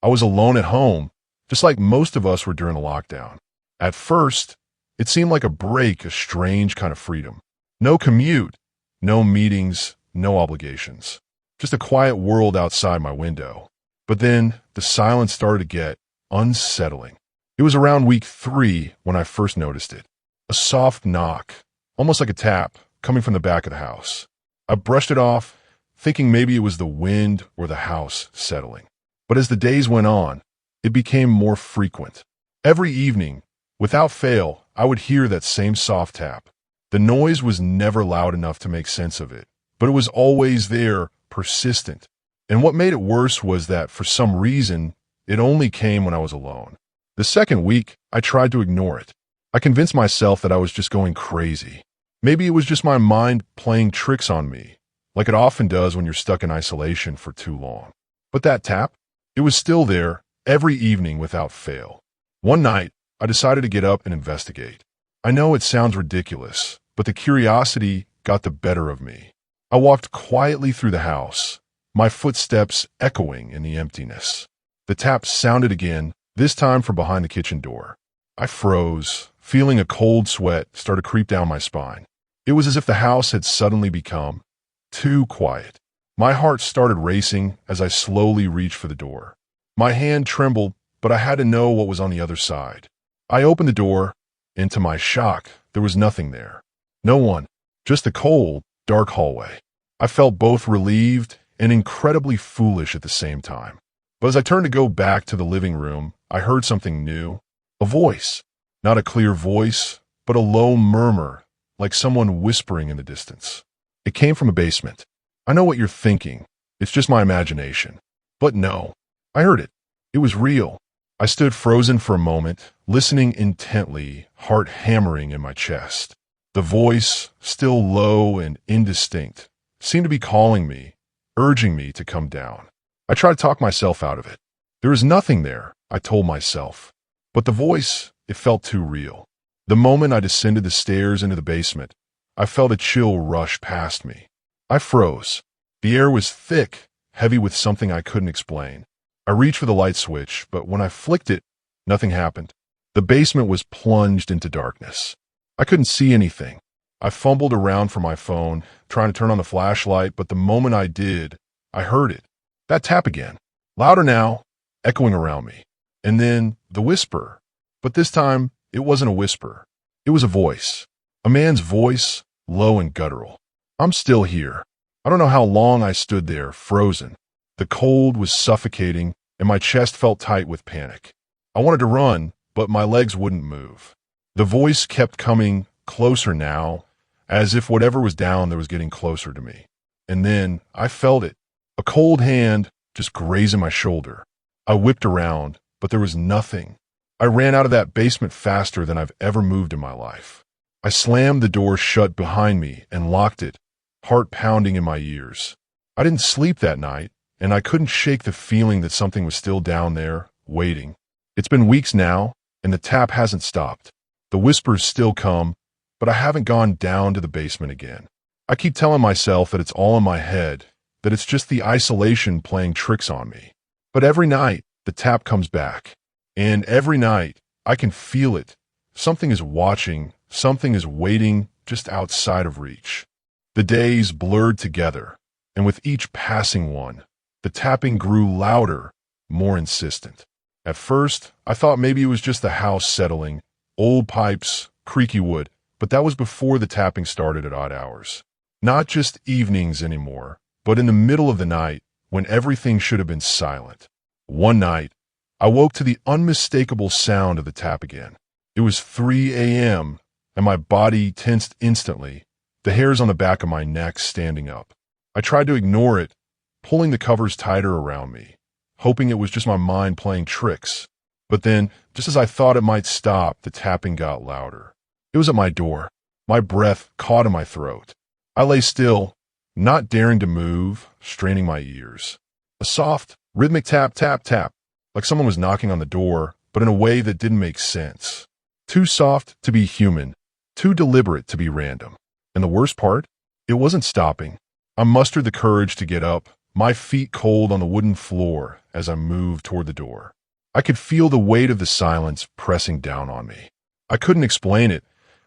I was alone at home, just like most of us were during the lockdown. At first, it seemed like a strange kind of freedom. No commute, no meetings, no obligations. Just a quiet world outside my window. But then the silence started to get unsettling. It was around week 3 when I first noticed it. A soft knock, almost like a tap, coming from the back of the house. I brushed it off, thinking maybe it was the wind or the house settling. But as the days went on, it became more frequent. Every evening, without fail, I would hear that same soft tap. The noise was never loud enough to make sense of it, but it was always there, persistent. And what made it worse was that, for some reason, it only came when I was alone. The second week, I tried to ignore it. I convinced myself that I was just going crazy. Maybe it was just my mind playing tricks on me, like it often does when you're stuck in isolation for too long. But that tap, it was still there, every evening without fail. One night, I decided to get up and investigate. I know it sounds ridiculous, but the curiosity got the better of me. I walked quietly through the house, my footsteps echoing in the emptiness. The tap sounded again, this time from behind the kitchen door. I froze, feeling a cold sweat start to creep down my spine. It was as if the house had suddenly become too quiet. My heart started racing as I slowly reached for the door. My hand trembled, but I had to know what was on the other side. I opened the door, and to my shock, there was nothing there. No one, just the cold, dark hallway. I felt both relieved and incredibly foolish at the same time. But as I turned to go back to the living room, I heard something new. A voice. Not a clear voice, but a low murmur, like someone whispering in the distance. It came from a basement. I know what you're thinking. It's just my imagination. But no, I heard it. It was real. I stood frozen for a moment, listening intently, heart hammering in my chest. The voice, still low and indistinct, seemed to be calling me, urging me to come down. I tried to talk myself out of it. There is nothing there, I told myself. But the voice, it felt too real. The moment I descended the stairs into the basement, I felt a chill rush past me. I froze. The air was thick, heavy with something I couldn't explain. I reached for the light switch, but when I flicked it, nothing happened. The basement was plunged into darkness. I couldn't see anything. I fumbled around for my phone, trying to turn on the flashlight, but the moment I did, I heard it. That tap again. Louder now, echoing around me. And then the whisper. But this time, it wasn't a whisper. It was a voice. A man's voice, low and guttural. I'm still here. I don't know how long I stood there, frozen. The cold was suffocating, and my chest felt tight with panic. I wanted to run, but my legs wouldn't move. The voice kept coming closer now, as if whatever was down there was getting closer to me. And then I felt it. A cold hand just grazing my shoulder. I whipped around, but there was nothing. I ran out of that basement faster than I've ever moved in my life. I slammed the door shut behind me and locked it, heart pounding in my ears. I didn't sleep that night, and I couldn't shake the feeling that something was still down there, waiting. It's been weeks now, and the tap hasn't stopped. The whispers still come, but I haven't gone down to the basement again. I keep telling myself that it's all in my head, that it's just the isolation playing tricks on me. But every night, the tap comes back. And every night, I can feel it. Something is watching, something is waiting just outside of reach. The days blurred together, and with each passing one, the tapping grew louder, more insistent. At first, I thought maybe it was just the house settling, old pipes, creaky wood, but that was before the tapping started at odd hours. Not just evenings anymore, but in the middle of the night, when everything should have been silent. One night, I woke to the unmistakable sound of the tap again. It was 3 a.m., and my body tensed instantly, the hairs on the back of my neck standing up. I tried to ignore it, pulling the covers tighter around me, hoping it was just my mind playing tricks. But then, just as I thought it might stop, the tapping got louder. It was at my door. My breath caught in my throat. I lay still, not daring to move, straining my ears. A soft, rhythmic tap, tap, tap, like someone was knocking on the door, but in a way that didn't make sense. Too soft to be human, too deliberate to be random. And the worst part? It wasn't stopping. I mustered the courage to get up, my feet cold on the wooden floor as I moved toward the door. I could feel the weight of the silence pressing down on me. I couldn't explain it,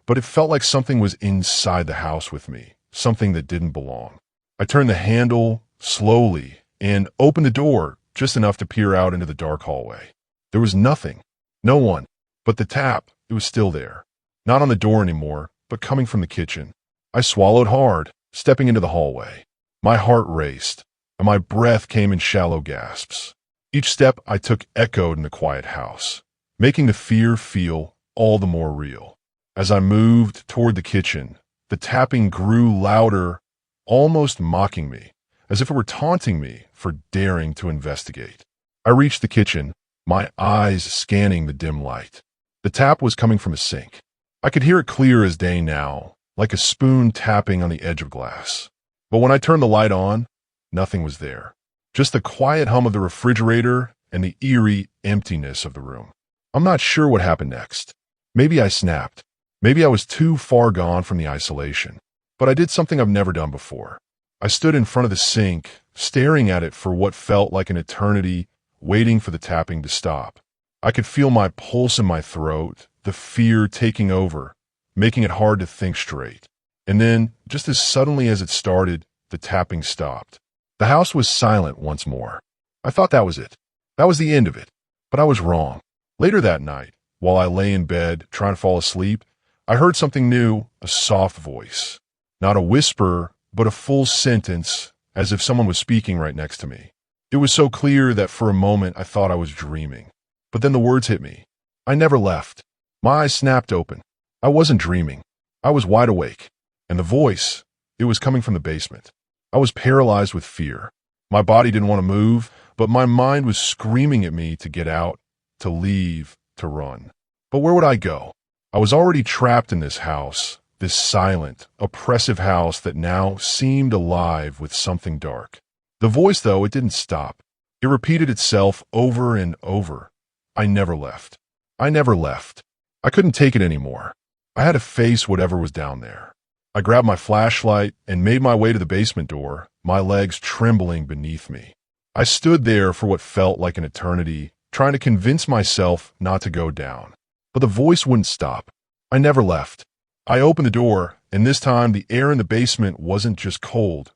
but it felt like something was inside the house with me, something that didn't belong. I turned the handle slowly and opened the door just enough to peer out into the dark hallway. There was nothing, no one, but the tap, it was still there. Not on the door anymore, but coming from the kitchen. I swallowed hard, stepping into the hallway. My heart raced, and my breath came in shallow gasps. Each step I took echoed in the quiet house, making the fear feel all the more real. As I moved toward the kitchen, the tapping grew louder, almost mocking me, as if it were taunting me for daring to investigate. I reached the kitchen, my eyes scanning the dim light. The tap was coming from a sink. I could hear it clear as day now, like a spoon tapping on the edge of glass. But when I turned the light on, nothing was there. Just the quiet hum of the refrigerator and the eerie emptiness of the room. I'm not sure what happened next. Maybe I snapped. Maybe I was too far gone from the isolation. But I did something I've never done before. I stood in front of the sink, staring at it for what felt like an eternity, waiting for the tapping to stop. I could feel my pulse in my throat, the fear taking over, making it hard to think straight. And then, just as suddenly as it started, the tapping stopped. The house was silent once more. I thought that was it. That was the end of it. But I was wrong. Later that night, while I lay in bed trying to fall asleep, I heard something new, a soft voice. Not a whisper, but a full sentence, as if someone was speaking right next to me. It was so clear that for a moment I thought I was dreaming. But then the words hit me. I never left. My eyes snapped open. I wasn't dreaming. I was wide awake. And the voice, it was coming from the basement. I was paralyzed with fear. My body didn't want to move, but my mind was screaming at me to get out, to leave, to run. But where would I go? I was already trapped in this house, this silent, oppressive house that now seemed alive with something dark. The voice, though, it didn't stop. It repeated itself over and over. I never left. I never left. I couldn't take it anymore. I had to face whatever was down there. I grabbed my flashlight and made my way to the basement door, my legs trembling beneath me. I stood there for what felt like an eternity, trying to convince myself not to go down. But the voice wouldn't stop. I never left. I opened the door, and this time the air in the basement wasn't just cold.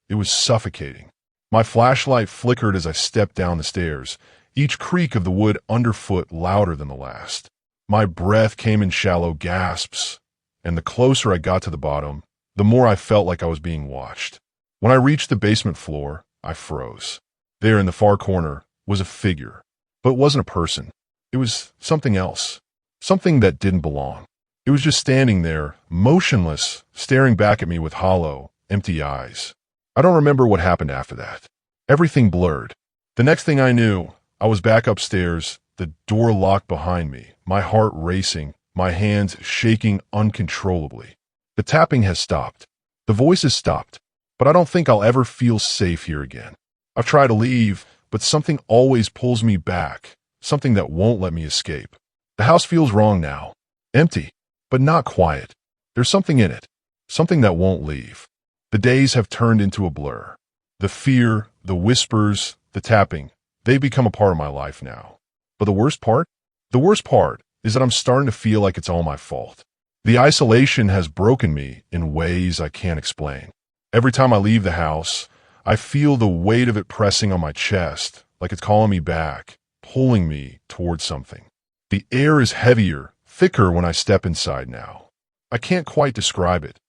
It was suffocating. My flashlight flickered as I stepped down the stairs, each creak of the wood underfoot louder than the last. My breath came in shallow gasps, and the closer I got to the bottom, the more I felt like I was being watched. When I reached the basement floor, I froze. There in the far corner was a figure, but it wasn't a person. It was something else, something that didn't belong. It was just standing there, motionless, staring back at me with hollow, empty eyes. I don't remember what happened after that. Everything blurred. The next thing I knew, I was back upstairs, the door locked behind me, my heart racing, my hands shaking uncontrollably. The tapping has stopped. The voice has stopped. But I don't think I'll ever feel safe here again. I've tried to leave, but something always pulls me back, something that won't let me escape. The house feels wrong now. Empty, but not quiet. There's something in it, something that won't leave. The days have turned into a blur. The fear, the whispers, the tapping, they become a part of my life now. But the worst part? The worst part is that I'm starting to feel like it's all my fault. The isolation has broken me in ways I can't explain. Every time I leave the house, I feel the weight of it pressing on my chest, like it's calling me back, pulling me towards something. The air is heavier, thicker when I step inside now. I can't quite describe it.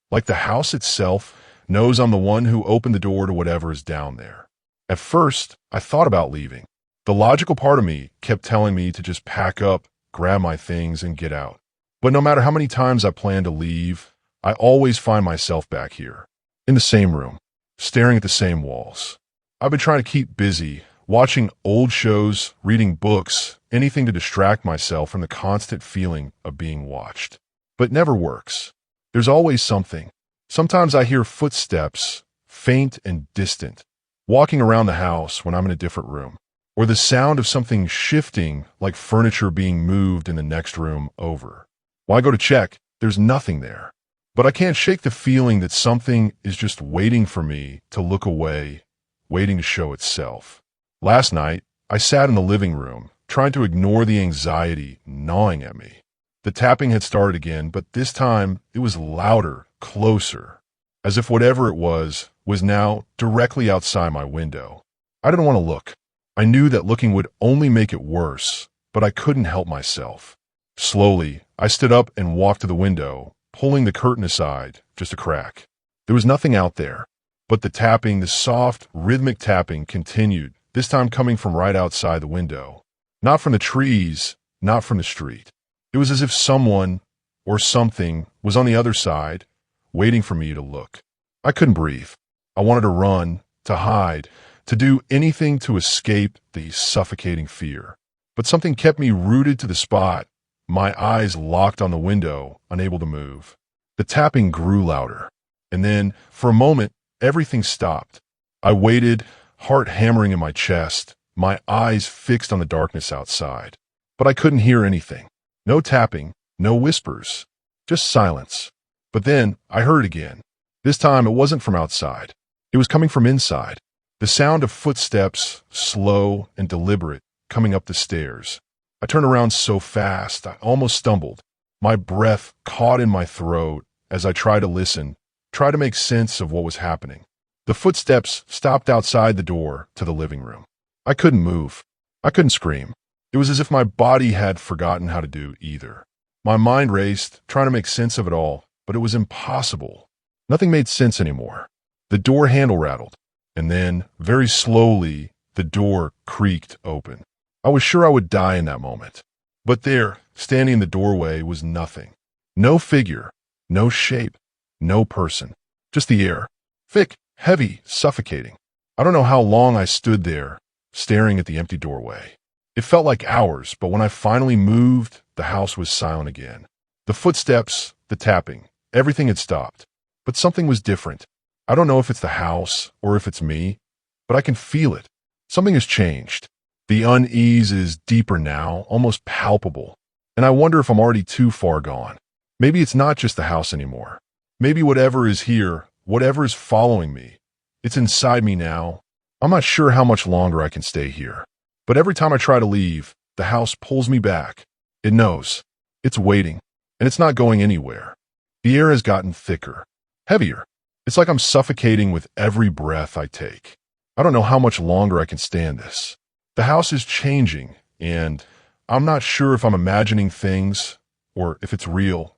Like the house itself knows I'm the one who opened the door to whatever is down there. At first, I thought about leaving. The logical part of me kept telling me to just pack up, grab my things, and get out. But no matter how many times I plan to leave, I always find myself back here, in the same room, staring at the same walls. I've been trying to keep busy, watching old shows, reading books, anything to distract myself from the constant feeling of being watched. But it never works. There's always something. Sometimes I hear footsteps, faint and distant, walking around the house when I'm in a different room, or the sound of something shifting like furniture being moved in the next room over. When I go to check, there's nothing there. But I can't shake the feeling that something is just waiting for me to look away, waiting to show itself. Last night, I sat in the living room, trying to ignore the anxiety gnawing at me. The tapping had started again, but this time it was louder, closer, as if whatever it was now directly outside my window. I didn't want to look. I knew that looking would only make it worse, but I couldn't help myself. Slowly, I stood up and walked to the window, pulling the curtain aside, just a crack. There was nothing out there, but the tapping, the soft, rhythmic tapping continued, this time coming from right outside the window. Not from the trees, not from the street. It was as if someone or something was on the other side, waiting for me to look. I couldn't breathe. I wanted to run, to hide, to do anything to escape the suffocating fear. But something kept me rooted to the spot, my eyes locked on the window, unable to move. The tapping grew louder, and then, for a moment, everything stopped. I waited, heart hammering in my chest, my eyes fixed on the darkness outside. But I couldn't hear anything. No tapping, no whispers, just silence. But then I heard it again. This time it wasn't from outside. It was coming from inside. The sound of footsteps, slow and deliberate, coming up the stairs. I turned around so fast, I almost stumbled. My breath caught in my throat as I tried to listen, try to make sense of what was happening. The footsteps stopped outside the door to the living room. I couldn't move. I couldn't scream. It was as if my body had forgotten how to do either. My mind raced, trying to make sense of it all, but it was impossible. Nothing made sense anymore. The door handle rattled, and then, very slowly, the door creaked open. I was sure I would die in that moment. But there, standing in the doorway, was nothing. No figure, no shape, no person. Just the air. Thick, heavy, suffocating. I don't know how long I stood there, staring at the empty doorway. It felt like hours, but when I finally moved, the house was silent again. The footsteps, the tapping, everything had stopped. But something was different. I don't know if it's the house or if it's me, but I can feel it. Something has changed. The unease is deeper now, almost palpable. And I wonder if I'm already too far gone. Maybe it's not just the house anymore. Maybe whatever is here, whatever is following me, it's inside me now. I'm not sure how much longer I can stay here. But every time I try to leave, the house pulls me back. It knows. It's waiting. And it's not going anywhere. The air has gotten thicker, heavier. It's like I'm suffocating with every breath I take. I don't know how much longer I can stand this. The house is changing, and I'm not sure if I'm imagining things or if it's real.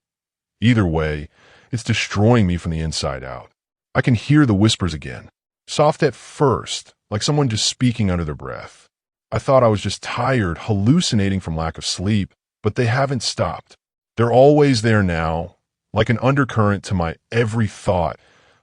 Either way, it's destroying me from the inside out. I can hear the whispers again, soft at first, like someone just speaking under their breath. I thought I was just tired, hallucinating from lack of sleep, but they haven't stopped. They're always there now, like an undercurrent to my every thought,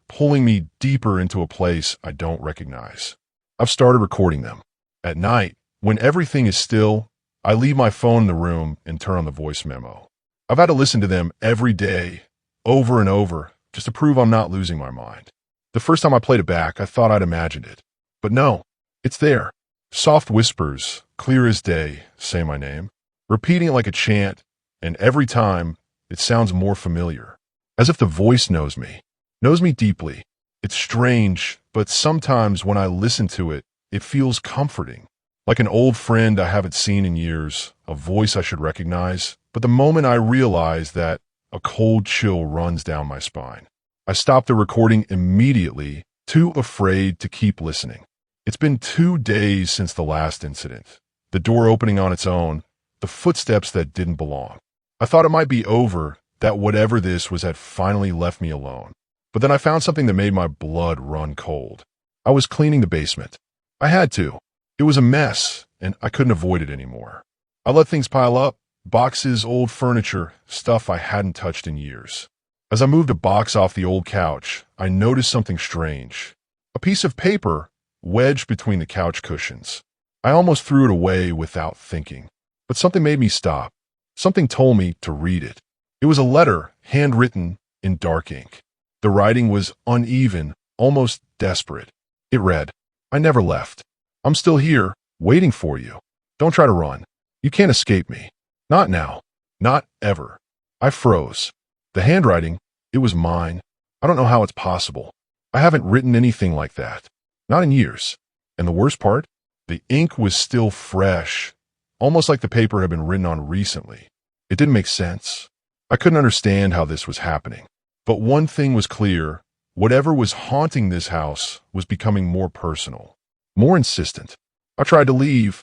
pulling me deeper into a place I don't recognize. I've started recording them. At night, when everything is still, I leave my phone in the room and turn on the voice memo. I've had to listen to them every day, over and over, just to prove I'm not losing my mind. The first time I played it back, I thought I'd imagined it. But no, it's there. Soft whispers, clear as day, say my name, repeating it like a chant, and every time, it sounds more familiar. As if the voice knows me deeply. It's strange, but sometimes when I listen to it, it feels comforting. Like an old friend I haven't seen in years, a voice I should recognize. But the moment I realize that, a cold chill runs down my spine. I stop the recording immediately, too afraid to keep listening. It's been 2 days since the last incident. The door opening on its own, the footsteps that didn't belong. I thought it might be over, that whatever this was had finally left me alone. But then I found something that made my blood run cold. I was cleaning the basement. I had to. It was a mess, and I couldn't avoid it anymore. I let things pile up, boxes, old furniture, stuff I hadn't touched in years. As I moved a box off the old couch, I noticed something strange. A piece of paper wedged between the couch cushions. I almost threw it away without thinking. But something made me stop. Something told me to read it. It was a letter, handwritten in dark ink. The writing was uneven, almost desperate. It read, "I never left. I'm still here, waiting for you. Don't try to run. You can't escape me. Not now. Not ever." I froze. The handwriting, it was mine. I don't know how it's possible. I haven't written anything like that. Not in years. And the worst part? The ink was still fresh, almost like the paper had been written on recently. It didn't make sense. I couldn't understand how this was happening. But one thing was clear. Whatever was haunting this house was becoming more personal, more insistent. I tried to leave,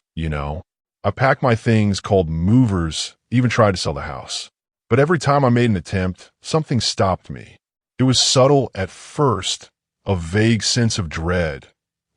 I packed my things, called movers, even tried to sell the house. But every time I made an attempt, something stopped me. It was subtle at first, a vague sense of dread,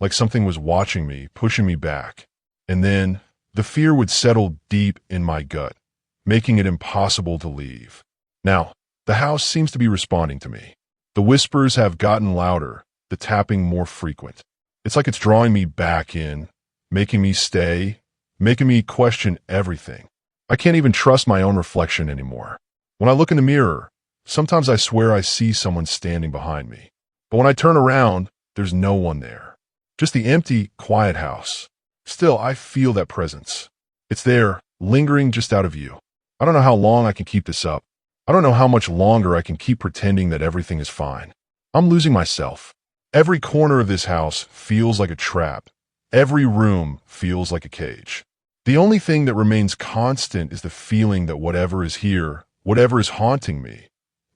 like something was watching me, pushing me back. And then the fear would settle deep in my gut, making it impossible to leave. Now, the house seems to be responding to me. The whispers have gotten louder, the tapping more frequent. It's like it's drawing me back in, making me stay, making me question everything. I can't even trust my own reflection anymore. When I look in the mirror, sometimes I swear I see someone standing behind me. But when I turn around, there's no one there. Just the empty, quiet house. Still, I feel that presence. It's there, lingering just out of view. I don't know how long I can keep this up. I don't know how much longer I can keep pretending that everything is fine. I'm losing myself. Every corner of this house feels like a trap. Every room feels like a cage. The only thing that remains constant is the feeling that whatever is here, whatever is haunting me,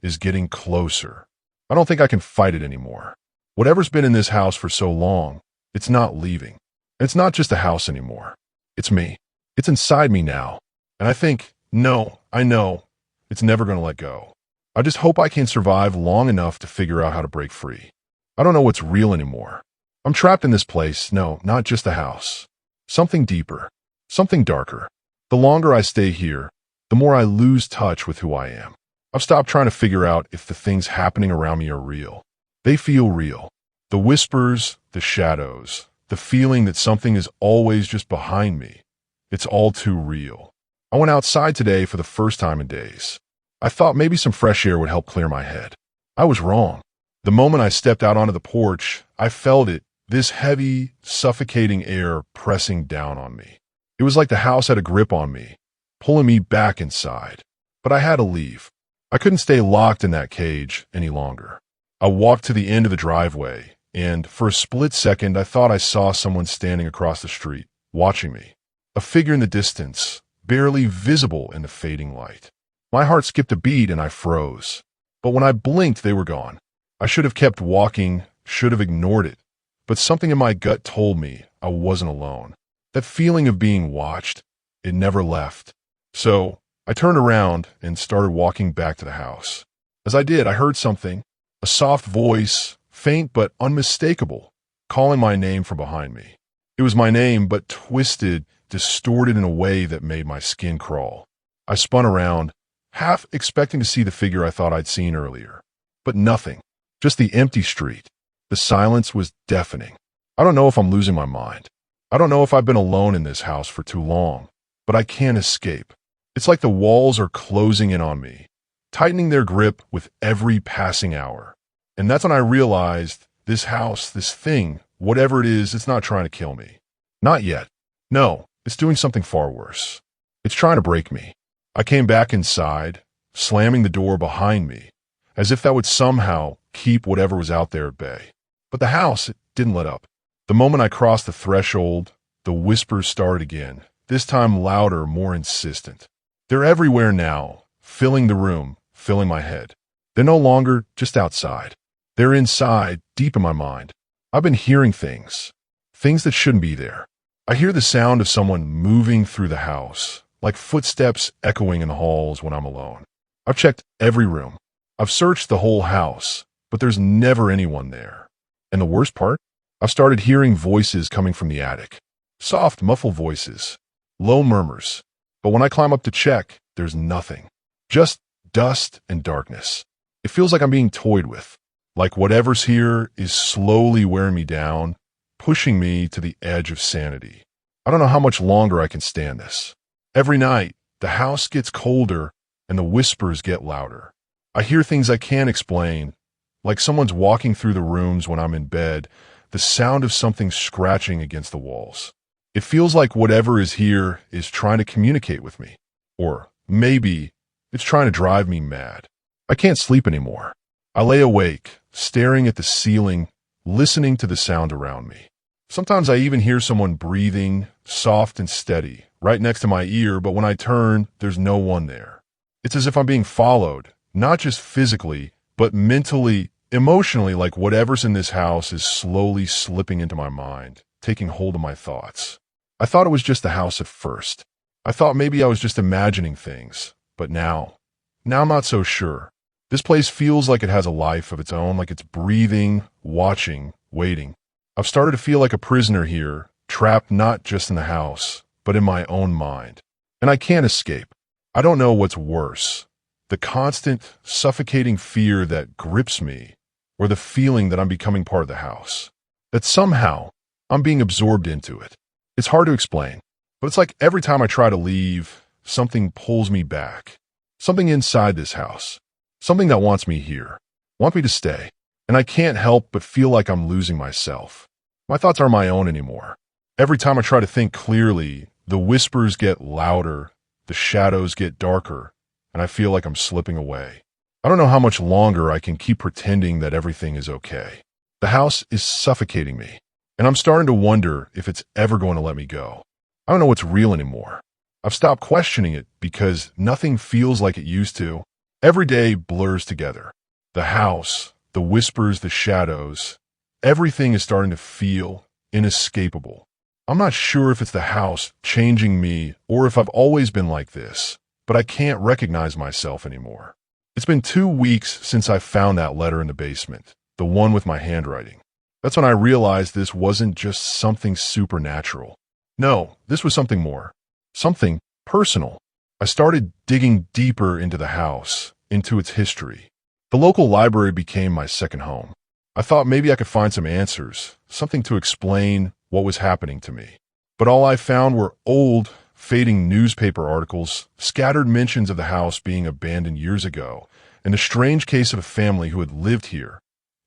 is getting closer. I don't think I can fight it anymore. Whatever's been in this house for so long, it's not leaving. And it's not just a house anymore. It's me. It's inside me now. And I think, no, I know, it's never going to let go. I just hope I can survive long enough to figure out how to break free. I don't know what's real anymore. I'm trapped in this place. No, not just a house. Something deeper. Something darker. The longer I stay here, the more I lose touch with who I am. I've stopped trying to figure out if the things happening around me are real. They feel real. The whispers, the shadows, the feeling that something is always just behind me. It's all too real. I went outside today for the first time in days. I thought maybe some fresh air would help clear my head. I was wrong. The moment I stepped out onto the porch, I felt it, this heavy, suffocating air pressing down on me. It was like the house had a grip on me, pulling me back inside. But I had to leave. I couldn't stay locked in that cage any longer. I walked to the end of the driveway, and for a split second I thought I saw someone standing across the street, watching me. A figure in the distance, barely visible in the fading light. My heart skipped a beat and I froze. But when I blinked, they were gone. I should have kept walking, should have ignored it. But something in my gut told me I wasn't alone. That feeling of being watched, it never left. So I turned around and started walking back to the house. As I did, I heard something, a soft voice, faint but unmistakable, calling my name from behind me. It was my name, but twisted, distorted in a way that made my skin crawl. I spun around, half expecting to see the figure I thought I'd seen earlier. But nothing, just the empty street. The silence was deafening. I don't know if I'm losing my mind. I don't know if I've been alone in this house for too long, but I can't escape. It's like the walls are closing in on me, tightening their grip with every passing hour. And that's when I realized this house, this thing, whatever it is, it's not trying to kill me. Not yet. No, it's doing something far worse. It's trying to break me. I came back inside, slamming the door behind me, as if that would somehow keep whatever was out there at bay. But the house, it didn't let up. The moment I crossed the threshold, the whispers started again, this time louder, more insistent. They're everywhere now, filling the room, filling my head. They're no longer just outside. They're inside, deep in my mind. I've been hearing things that shouldn't be there. I hear the sound of someone moving through the house, like footsteps echoing in the halls when I'm alone. I've checked every room. I've searched the whole house, but there's never anyone there. And the worst part? I've started hearing voices coming from the attic. Soft, muffled voices. Low murmurs. But when I climb up to check, there's nothing. Just dust and darkness. It feels like I'm being toyed with. Like whatever's here is slowly wearing me down, pushing me to the edge of sanity. I don't know how much longer I can stand this. Every night, the house gets colder and the whispers get louder. I hear things I can't explain, like someone's walking through the rooms when I'm in bed, the sound of something scratching against the walls. It feels like whatever is here is trying to communicate with me. Or maybe it's trying to drive me mad. I can't sleep anymore. I lay awake, staring at the ceiling, listening to the sound around me. Sometimes I even hear someone breathing, soft and steady, right next to my ear, but when I turn, there's no one there. It's as if I'm being followed, not just physically, but mentally, emotionally, like whatever's in this house is slowly slipping into my mind, taking hold of my thoughts. I thought it was just the house at first. I thought maybe I was just imagining things, but now I'm not so sure. This place feels like it has a life of its own, like it's breathing, watching, waiting. I've started to feel like a prisoner here, trapped not just in the house, but in my own mind. And I can't escape. I don't know what's worse, the constant, suffocating fear that grips me, or the feeling that I'm becoming part of the house, that somehow I'm being absorbed into it. It's hard to explain, but it's like every time I try to leave, something pulls me back. Something inside this house. Something that wants me here, wants me to stay. And I can't help but feel like I'm losing myself. My thoughts aren't my own anymore. Every time I try to think clearly, the whispers get louder, the shadows get darker, and I feel like I'm slipping away. I don't know how much longer I can keep pretending that everything is okay. The house is suffocating me, and I'm starting to wonder if it's ever going to let me go. I don't know what's real anymore. I've stopped questioning it because nothing feels like it used to. Every day blurs together. The house, the whispers, the shadows, everything is starting to feel inescapable. I'm not sure if it's the house changing me or if I've always been like this, but I can't recognize myself anymore. It's been 2 weeks since I found that letter in the basement, the one with my handwriting. That's when I realized this wasn't just something supernatural. No, this was something more. Something personal. I started digging deeper into the house, into its history. The local library became my second home. I thought maybe I could find some answers, something to explain what was happening to me. But all I found were old, fading newspaper articles, scattered mentions of the house being abandoned years ago, and the strange case of a family who had lived here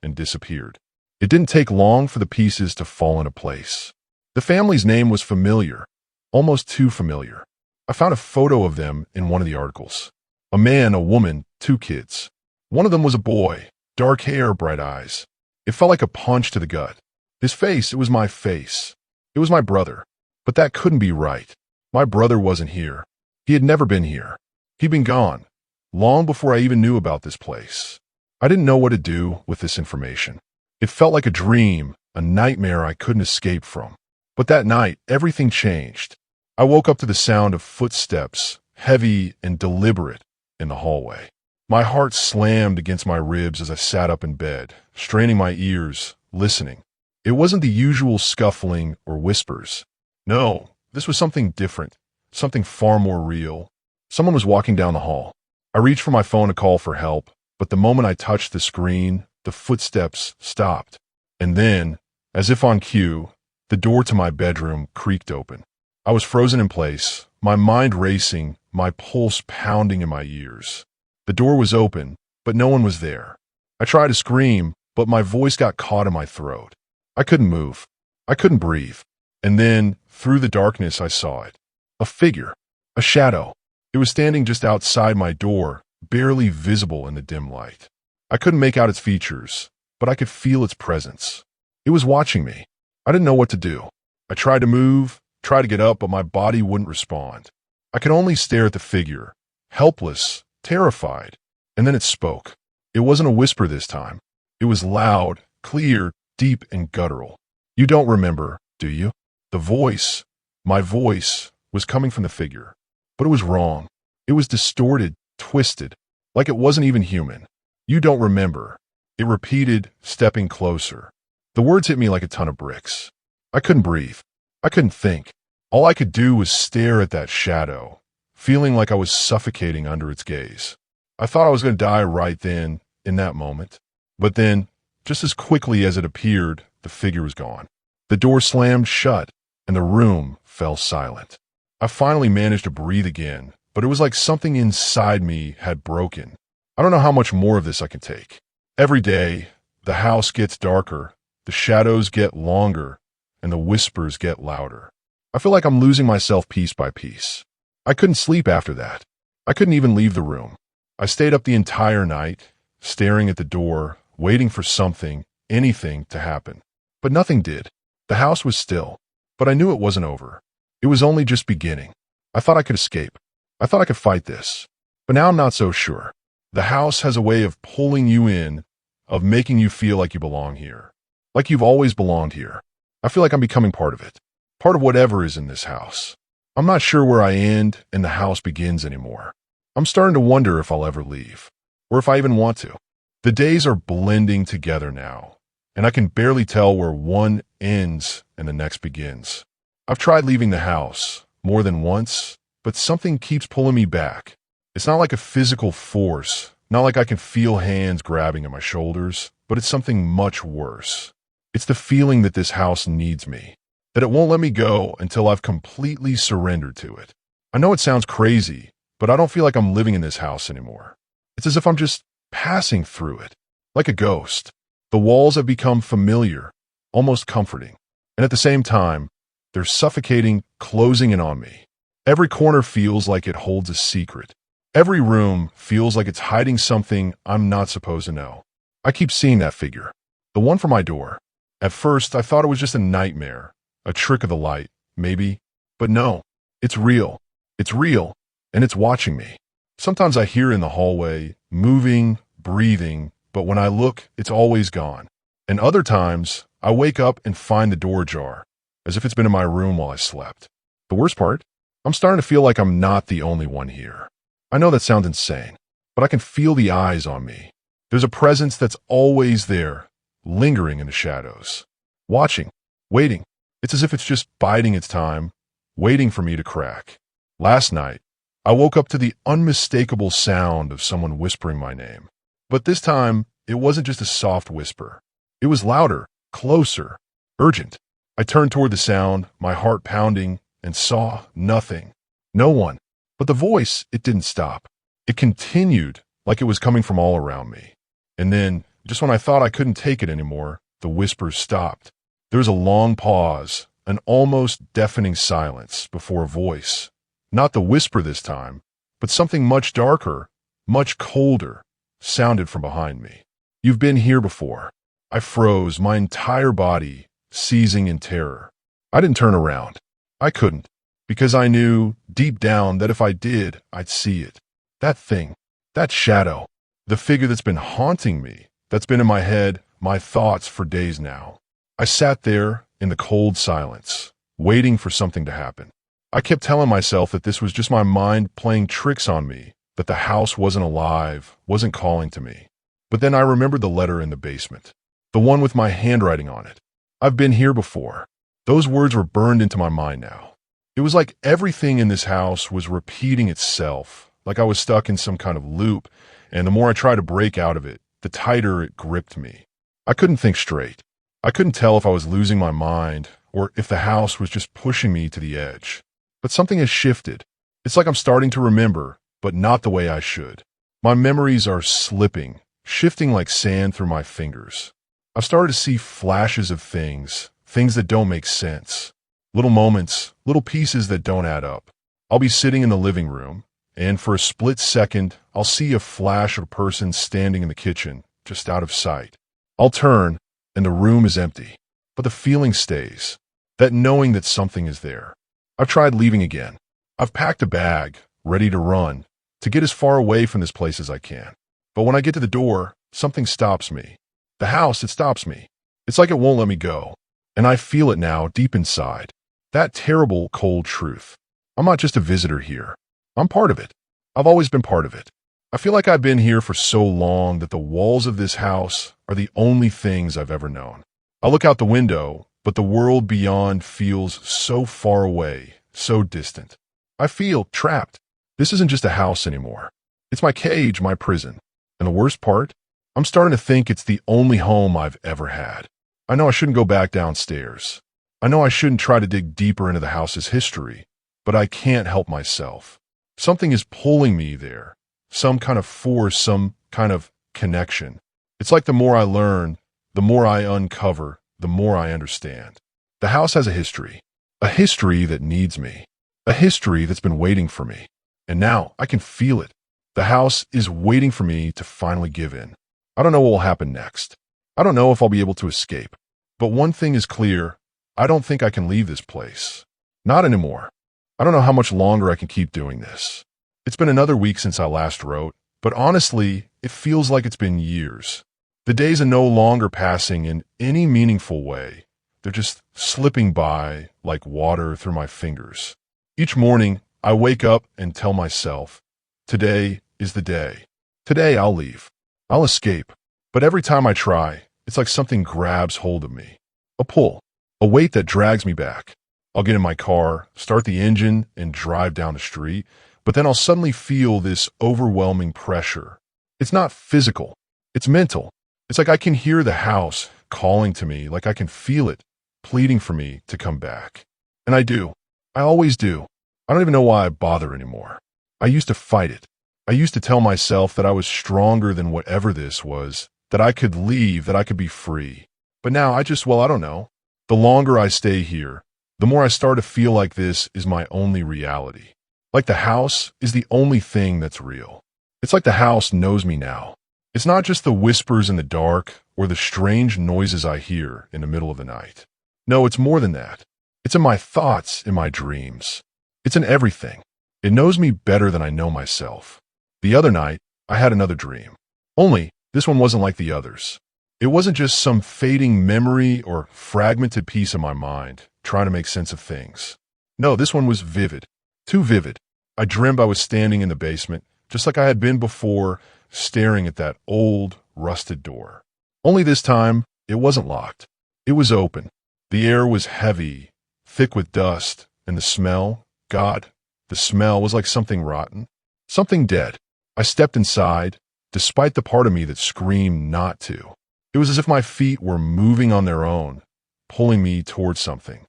and disappeared. It didn't take long for the pieces to fall into place. The family's name was familiar, almost too familiar. I found a photo of them in one of the articles. A man, a woman, 2 kids. One of them was a boy, dark hair, bright eyes. It felt like a punch to the gut. His face, it was my face. It was my brother. But that couldn't be right. My brother wasn't here. He had never been here. He'd been gone, long before I even knew about this place. I didn't know what to do with this information. It felt like a dream, a nightmare I couldn't escape from. But that night, everything changed. I woke up to the sound of footsteps, heavy and deliberate, in the hallway. My heart slammed against my ribs as I sat up in bed, straining my ears, listening. It wasn't the usual scuffling or whispers. No, this was something different, something far more real. Someone was walking down the hall. I reached for my phone to call for help, but the moment I touched the screen, the footsteps stopped. And then, as if on cue, the door to my bedroom creaked open. I was frozen in place, my mind racing, my pulse pounding in my ears. The door was open, but no one was there. I tried to scream, but my voice got caught in my throat. I couldn't move. I couldn't breathe. And then, through the darkness, I saw it. A figure. A shadow. It was standing just outside my door, barely visible in the dim light. I couldn't make out its features, but I could feel its presence. It was watching me. I didn't know what to do. I tried to move, tried to get up, but my body wouldn't respond. I could only stare at the figure, helpless, terrified. And then it spoke. It wasn't a whisper this time. It was loud, clear, deep, and guttural. You don't remember, do you? The voice, my voice, was coming from the figure. But it was wrong. It was distorted, twisted, like it wasn't even human. You don't remember. It repeated, stepping closer. The words hit me like a ton of bricks. I couldn't breathe. I couldn't think. All I could do was stare at that shadow, feeling like I was suffocating under its gaze. I thought I was going to die right then, in that moment. But then, just as quickly as it appeared, the figure was gone. The door slammed shut, and the room fell silent. I finally managed to breathe again, but it was like something inside me had broken. I don't know how much more of this I can take. Every day, the house gets darker, the shadows get longer, and the whispers get louder. I feel like I'm losing myself piece by piece. I couldn't sleep after that. I couldn't even leave the room. I stayed up the entire night, staring at the door, waiting for something, anything to happen. But nothing did. The house was still. But I knew it wasn't over. It was only just beginning. I thought I could escape. I thought I could fight this. But now I'm not so sure. The house has a way of pulling you in, of making you feel like you belong here. Like you've always belonged here. I feel like I'm becoming part of it. Part of whatever is in this house. I'm not sure where I end and the house begins anymore. I'm starting to wonder if I'll ever leave. Or if I even want to. The days are blending together now. And I can barely tell where one ends and the next begins. I've tried leaving the house more than once, but something keeps pulling me back. It's not like a physical force, not like I can feel hands grabbing at my shoulders, but it's something much worse. It's the feeling that this house needs me, that it won't let me go until I've completely surrendered to it. I know it sounds crazy, but I don't feel like I'm living in this house anymore. It's as if I'm just passing through it, like a ghost. The walls have become familiar, almost comforting, and at the same time, they're suffocating, closing in on me. Every corner feels like it holds a secret. Every room feels like it's hiding something I'm not supposed to know. I keep seeing that figure, the one from my door. At first, I thought it was just a nightmare, a trick of the light, maybe. But no, it's real. It's real, and it's watching me. Sometimes I hear it in the hallway, moving, breathing, but when I look, it's always gone. And other times, I wake up and find the door ajar, as if it's been in my room while I slept. The worst part? I'm starting to feel like I'm not the only one here. I know that sounds insane, but I can feel the eyes on me. There's a presence that's always there, lingering in the shadows. Watching, waiting. It's as if it's just biding its time, waiting for me to crack. Last night, I woke up to the unmistakable sound of someone whispering my name. But this time, it wasn't just a soft whisper. It was louder, closer, urgent. I turned toward the sound, my heart pounding, and saw nothing. No one. But the voice, it didn't stop. It continued, like it was coming from all around me. And then, just when I thought I couldn't take it anymore, the whispers stopped. There was a long pause, an almost deafening silence before a voice. Not the whisper this time, but something much darker, much colder, sounded from behind me. You've been here before. I froze, my entire body seizing in terror. I didn't turn around. I couldn't, because I knew, deep down, that if I did, I'd see it. That thing, that shadow, the figure that's been haunting me, that's been in my head, my thoughts for days now. I sat there in the cold silence, waiting for something to happen. I kept telling myself that this was just my mind playing tricks on me, that the house wasn't alive, wasn't calling to me. But then I remembered the letter in the basement, the one with my handwriting on it. I've been here before. Those words were burned into my mind now. It was like everything in this house was repeating itself, like I was stuck in some kind of loop, and the more I tried to break out of it, the tighter it gripped me. I couldn't think straight. I couldn't tell if I was losing my mind or if the house was just pushing me to the edge. But something has shifted. It's like I'm starting to remember, but not the way I should. My memories are slipping, shifting like sand through my fingers. I've started to see flashes of things that don't make sense. Little moments, little pieces that don't add up. I'll be sitting in the living room, and for a split second, I'll see a flash of a person standing in the kitchen, just out of sight. I'll turn, and the room is empty. But the feeling stays, that knowing that something is there. I've tried leaving again. I've packed a bag, ready to run, to get as far away from this place as I can. But when I get to the door, something stops me. The house, it stops me. It's like it won't let me go. And I feel it now, deep inside. That terrible, cold truth. I'm not just a visitor here. I'm part of it. I've always been part of it. I feel like I've been here for so long that the walls of this house are the only things I've ever known. I look out the window, but the world beyond feels so far away, so distant. I feel trapped. This isn't just a house anymore. It's my cage, my prison. And the worst part? I'm starting to think it's the only home I've ever had. I know I shouldn't go back downstairs. I know I shouldn't try to dig deeper into the house's history, but I can't help myself. Something is pulling me there. Some kind of force, some kind of connection. It's like the more I learn, the more I uncover, the more I understand. The house has a history that needs me, a history that's been waiting for me. And now I can feel it. The house is waiting for me to finally give in. I don't know what will happen next. I don't know if I'll be able to escape. But one thing is clear, I don't think I can leave this place. Not anymore. I don't know how much longer I can keep doing this. It's been another week since I last wrote, but honestly, it feels like it's been years. The days are no longer passing in any meaningful way. They're just slipping by like water through my fingers. Each morning, I wake up and tell myself, today is the day. Today I'll leave. I'll escape. But every time I try, it's like something grabs hold of me. A pull. A weight that drags me back. I'll get in my car, start the engine, and drive down the street, but then I'll suddenly feel this overwhelming pressure. It's not physical. It's mental. It's like I can hear the house calling to me, like I can feel it, pleading for me to come back. And I do. I always do. I don't even know why I bother anymore. I used to fight it. I used to tell myself that I was stronger than whatever this was, that I could leave, that I could be free. But now I don't know. The longer I stay here, the more I start to feel like this is my only reality. Like the house is the only thing that's real. It's like the house knows me now. It's not just the whispers in the dark or the strange noises I hear in the middle of the night. No, it's more than that. It's in my thoughts, in my dreams. It's in everything. It knows me better than I know myself. The other night, I had another dream. Only, this one wasn't like the others. It wasn't just some fading memory or fragmented piece of my mind trying to make sense of things. No, this one was vivid. Too vivid. I dreamed I was standing in the basement, just like I had been before, staring at that old, rusted door. Only this time, it wasn't locked. It was open. The air was heavy, thick with dust, and the smell, God, the smell was like something rotten, something dead. I stepped inside, despite the part of me that screamed not to. It was as if my feet were moving on their own, pulling me towards something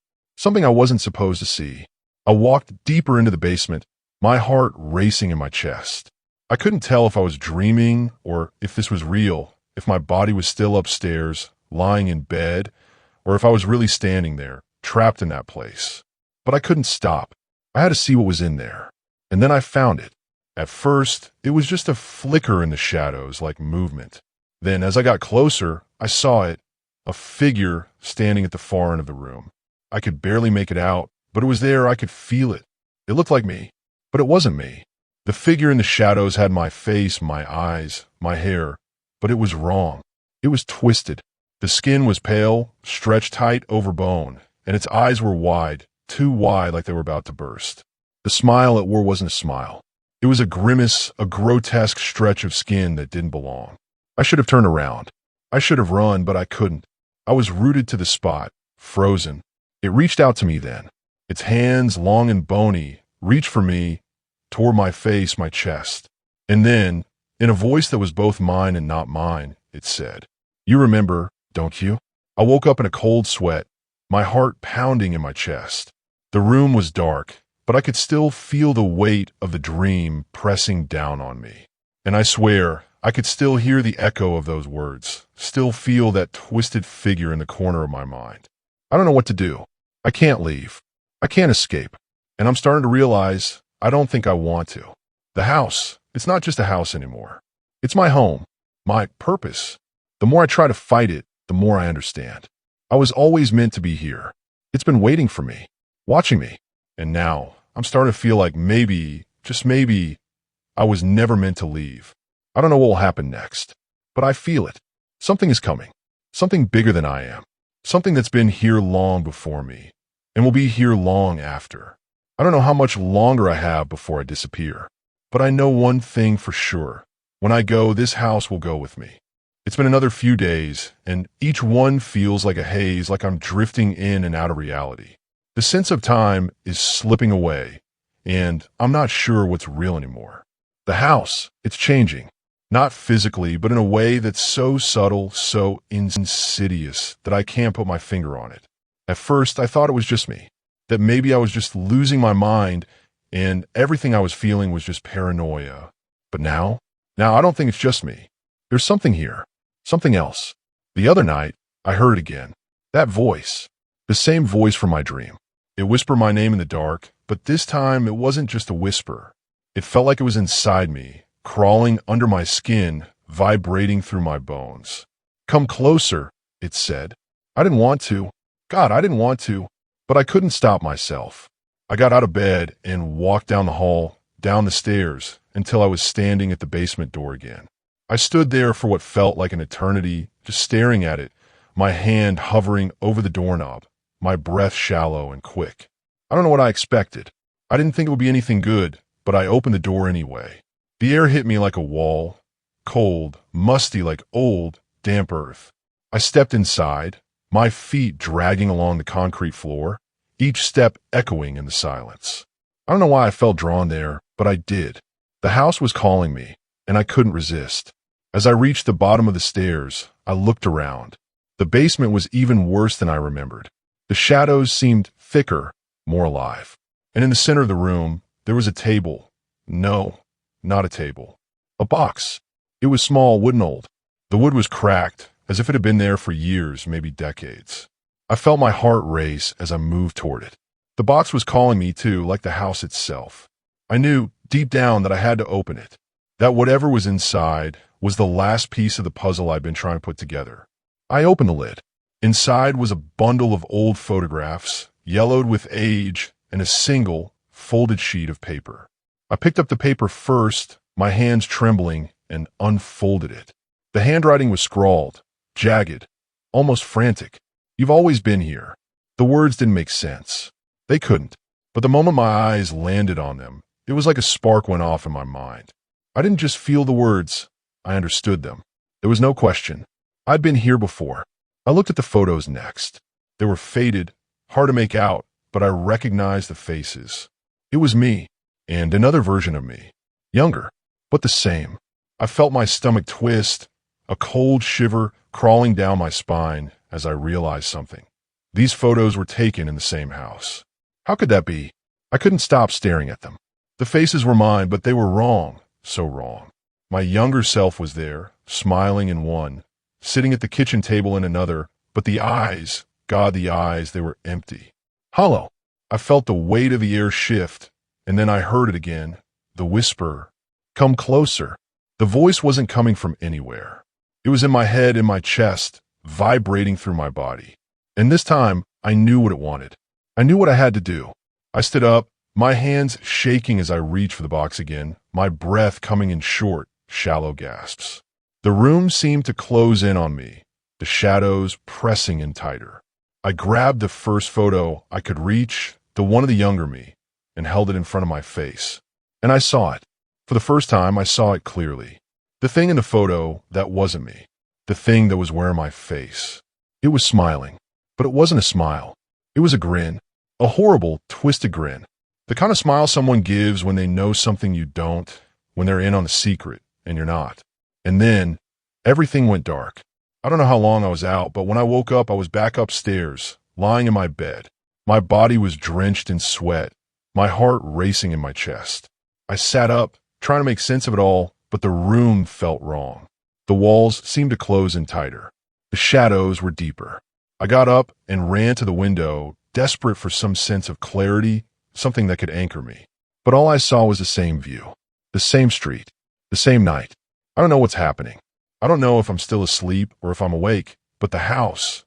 I wasn't supposed to see. I walked deeper into the basement, my heart racing in my chest. I couldn't tell if I was dreaming or if this was real, if my body was still upstairs, lying in bed, or if I was really standing there, trapped in that place. But I couldn't stop. I had to see what was in there. And then I found it. At first, it was just a flicker in the shadows, like movement. Then, as I got closer, I saw it, a figure standing at the far end of the room. I could barely make it out, but it was there. I could feel it. It looked like me, but it wasn't me. The figure in the shadows had my face, my eyes, my hair, but it was wrong. It was twisted. The skin was pale, stretched tight over bone, and its eyes were wide, too wide like they were about to burst. The smile it wore wasn't a smile. It was a grimace, a grotesque stretch of skin that didn't belong. I should have turned around. I should have run, but I couldn't. I was rooted to the spot, frozen. It reached out to me then. Its hands, long and bony, reached for me, tore my face, my chest. And then, in a voice that was both mine and not mine, it said, "You remember, don't you?" I woke up in a cold sweat, my heart pounding in my chest. The room was dark, but I could still feel the weight of the dream pressing down on me. And I swear, I could still hear the echo of those words, still feel that twisted figure in the corner of my mind. I don't know what to do. I can't leave. I can't escape. And I'm starting to realize I don't think I want to. The house, it's not just a house anymore. It's my home, my purpose. The more I try to fight it, the more I understand. I was always meant to be here. It's been waiting for me, watching me. And now I'm starting to feel like maybe, just maybe, I was never meant to leave. I don't know what will happen next, but I feel it. Something is coming. Something bigger than I am. Something that's been here long before me and will be here long after. I don't know how much longer I have before I disappear, but I know one thing for sure. When I go, this house will go with me. It's been another few days, and each one feels like a haze, like I'm drifting in and out of reality. The sense of time is slipping away, and I'm not sure what's real anymore. The house, it's changing. Not physically, but in a way that's so subtle, so insidious that I can't put my finger on it. At first, I thought it was just me, that maybe I was just losing my mind and everything I was feeling was just paranoia. But now I don't think it's just me. There's something here, something else. The other night, I heard it again. That voice, the same voice from my dream. It whispered my name in the dark, but this time it wasn't just a whisper. It felt like it was inside me, crawling under my skin, vibrating through my bones. Come closer, it said. I didn't want to. God, I didn't want to. But I couldn't stop myself. I got out of bed and walked down the hall, down the stairs, until I was standing at the basement door again. I stood there for what felt like an eternity, just staring at it, my hand hovering over the doorknob, my breath shallow and quick. I don't know what I expected. I didn't think it would be anything good, but I opened the door anyway. The air hit me like a wall, cold, musty like old, damp earth. I stepped inside, my feet dragging along the concrete floor, each step echoing in the silence. I don't know why I felt drawn there, but I did. The house was calling me, and I couldn't resist. As I reached the bottom of the stairs, I looked around. The basement was even worse than I remembered. The shadows seemed thicker, more alive. And in the center of the room, there was a table. No, not a table. A box. It was small, wooden old. The wood was cracked, as if it had been there for years, maybe decades. I felt my heart race as I moved toward it. The box was calling me too, like the house itself. I knew, deep down, that I had to open it. That whatever was inside was the last piece of the puzzle I'd been trying to put together. I opened the lid. Inside was a bundle of old photographs, yellowed with age, and a single, folded sheet of paper. I picked up the paper first, my hands trembling, and unfolded it. The handwriting was scrawled, jagged, almost frantic. You've always been here. The words didn't make sense. They couldn't. But the moment my eyes landed on them, it was like a spark went off in my mind. I didn't just feel the words, I understood them. There was no question. I'd been here before. I looked at the photos next. They were faded, hard to make out, but I recognized the faces. It was me, and another version of me. Younger, but the same. I felt my stomach twist, a cold shiver crawling down my spine as I realized something. These photos were taken in the same house. How could that be? I couldn't stop staring at them. The faces were mine, but they were wrong, so wrong. My younger self was there, smiling in one, sitting at the kitchen table in another, but the eyes, God, the eyes, they were empty. Hollow. I felt the weight of the air shift, and then I heard it again, the whisper, "Come closer." The voice wasn't coming from anywhere. It was in my head, in my chest, vibrating through my body. And this time, I knew what it wanted. I knew what I had to do. I stood up, my hands shaking as I reached for the box again, my breath coming in short, shallow gasps. The room seemed to close in on me, the shadows pressing in tighter. I grabbed the first photo I could reach, the one of the younger me, and held it in front of my face. And I saw it. For the first time, I saw it clearly. The thing in the photo, that wasn't me. The thing that was wearing my face. It was smiling. But it wasn't a smile. It was a grin. A horrible, twisted grin. The kind of smile someone gives when they know something you don't, when they're in on a secret, and you're not. And then, everything went dark. I don't know how long I was out, but when I woke up, I was back upstairs, lying in my bed. My body was drenched in sweat, my heart racing in my chest. I sat up, trying to make sense of it all, but the room felt wrong. The walls seemed to close in tighter. The shadows were deeper. I got up and ran to the window, desperate for some sense of clarity, something that could anchor me. But all I saw was the same view, the same street, the same night. I don't know what's happening. I don't know if I'm still asleep or if I'm awake, but the house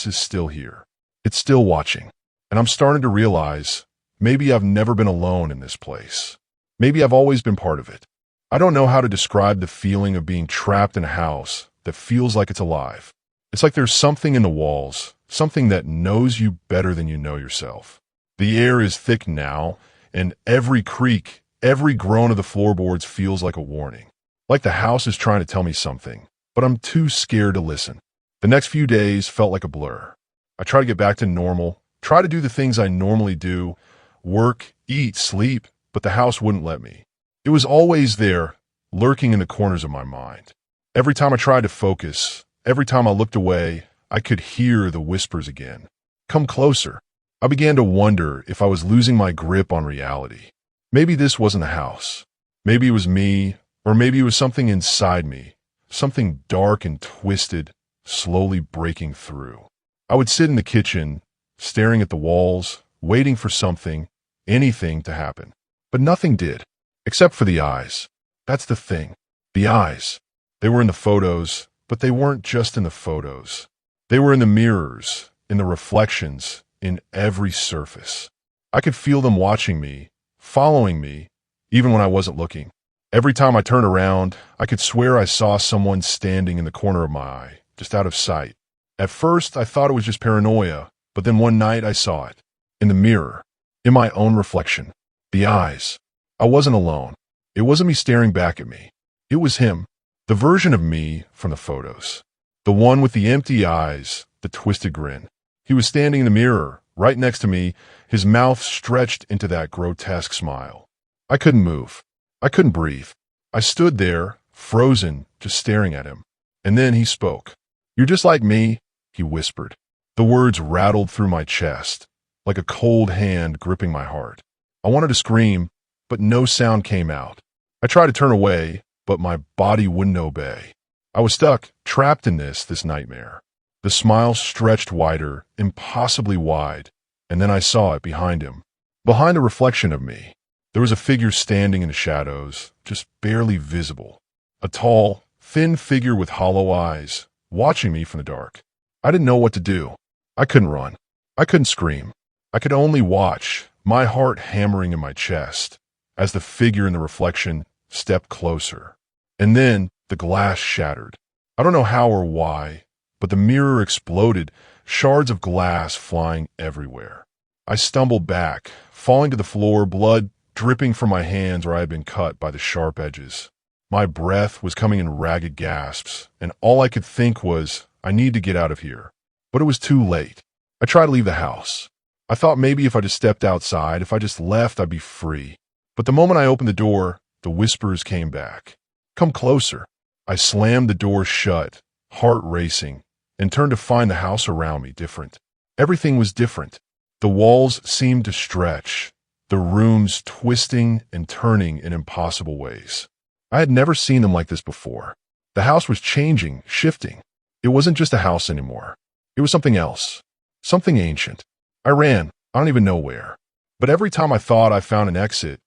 is still here. It's still watching. And I'm starting to realize maybe I've never been alone in this place. Maybe I've always been part of it. I don't know how to describe the feeling of being trapped in a house that feels like it's alive. It's like there's something in the walls, something that knows you better than you know yourself. The air is thick now, and every creak, every groan of the floorboards feels like a warning. Like the house is trying to tell me something, but I'm too scared to listen. The next few days felt like a blur. I tried to get back to normal, try to do the things I normally do, work, eat, sleep, but the house wouldn't let me. It was always there, lurking in the corners of my mind. Every time I tried to focus, every time I looked away, I could hear the whispers again. Come closer. I began to wonder if I was losing my grip on reality. Maybe this wasn't a house. Maybe it was me, or maybe it was something inside me, something dark and twisted, slowly breaking through. I would sit in the kitchen, staring at the walls, waiting for something, anything to happen. But nothing did, except for the eyes. That's the thing. The eyes. They were in the photos, But they weren't just in the photos. They were in the mirrors, in the reflections, in every surface. I could feel them watching me, following me, even when I wasn't looking. Every time I turned around, I could swear I saw someone standing in the corner of my eye, just out of sight. At first, I thought it was just paranoia, but then one night I saw it. In the mirror. In my own reflection. The eyes. I wasn't alone. It wasn't me staring back at me. It was him. The version of me from the photos. The one with the empty eyes, the twisted grin. He was standing in the mirror, right next to me, his mouth stretched into that grotesque smile. I couldn't move. I couldn't breathe. I stood there, frozen, just staring at him. And then he spoke. "You're just like me," he whispered. The words rattled through my chest, like a cold hand gripping my heart. I wanted to scream, but no sound came out. I tried to turn away, but my body wouldn't obey. I was stuck, trapped in this nightmare. The smile stretched wider, impossibly wide, and then I saw it behind him. Behind the reflection of me, there was a figure standing in the shadows, just barely visible. A tall, thin figure with hollow eyes, watching me from the dark. I didn't know what to do. I couldn't run. I couldn't scream. I could only watch, my heart hammering in my chest, as the figure in the reflection stepped closer. And then the glass shattered. I don't know how or why, but the mirror exploded, shards of glass flying everywhere. I stumbled back, falling to the floor, blood dripping from my hands where I had been cut by the sharp edges. My breath was coming in ragged gasps, and all I could think was, I need to get out of here. But it was too late. I tried to leave the house. I thought maybe if I just stepped outside, if I just left, I'd be free. But the moment I opened the door, the whispers came back. "Come closer." I slammed the door shut, heart racing, and turned to find the house around me different. Everything was different. The walls seemed to stretch, the rooms twisting and turning in impossible ways. I had never seen them like this before. The house was changing, shifting. It wasn't just a house anymore. It was something else, something ancient. I ran, I don't even know where. But every time I thought I found an exit,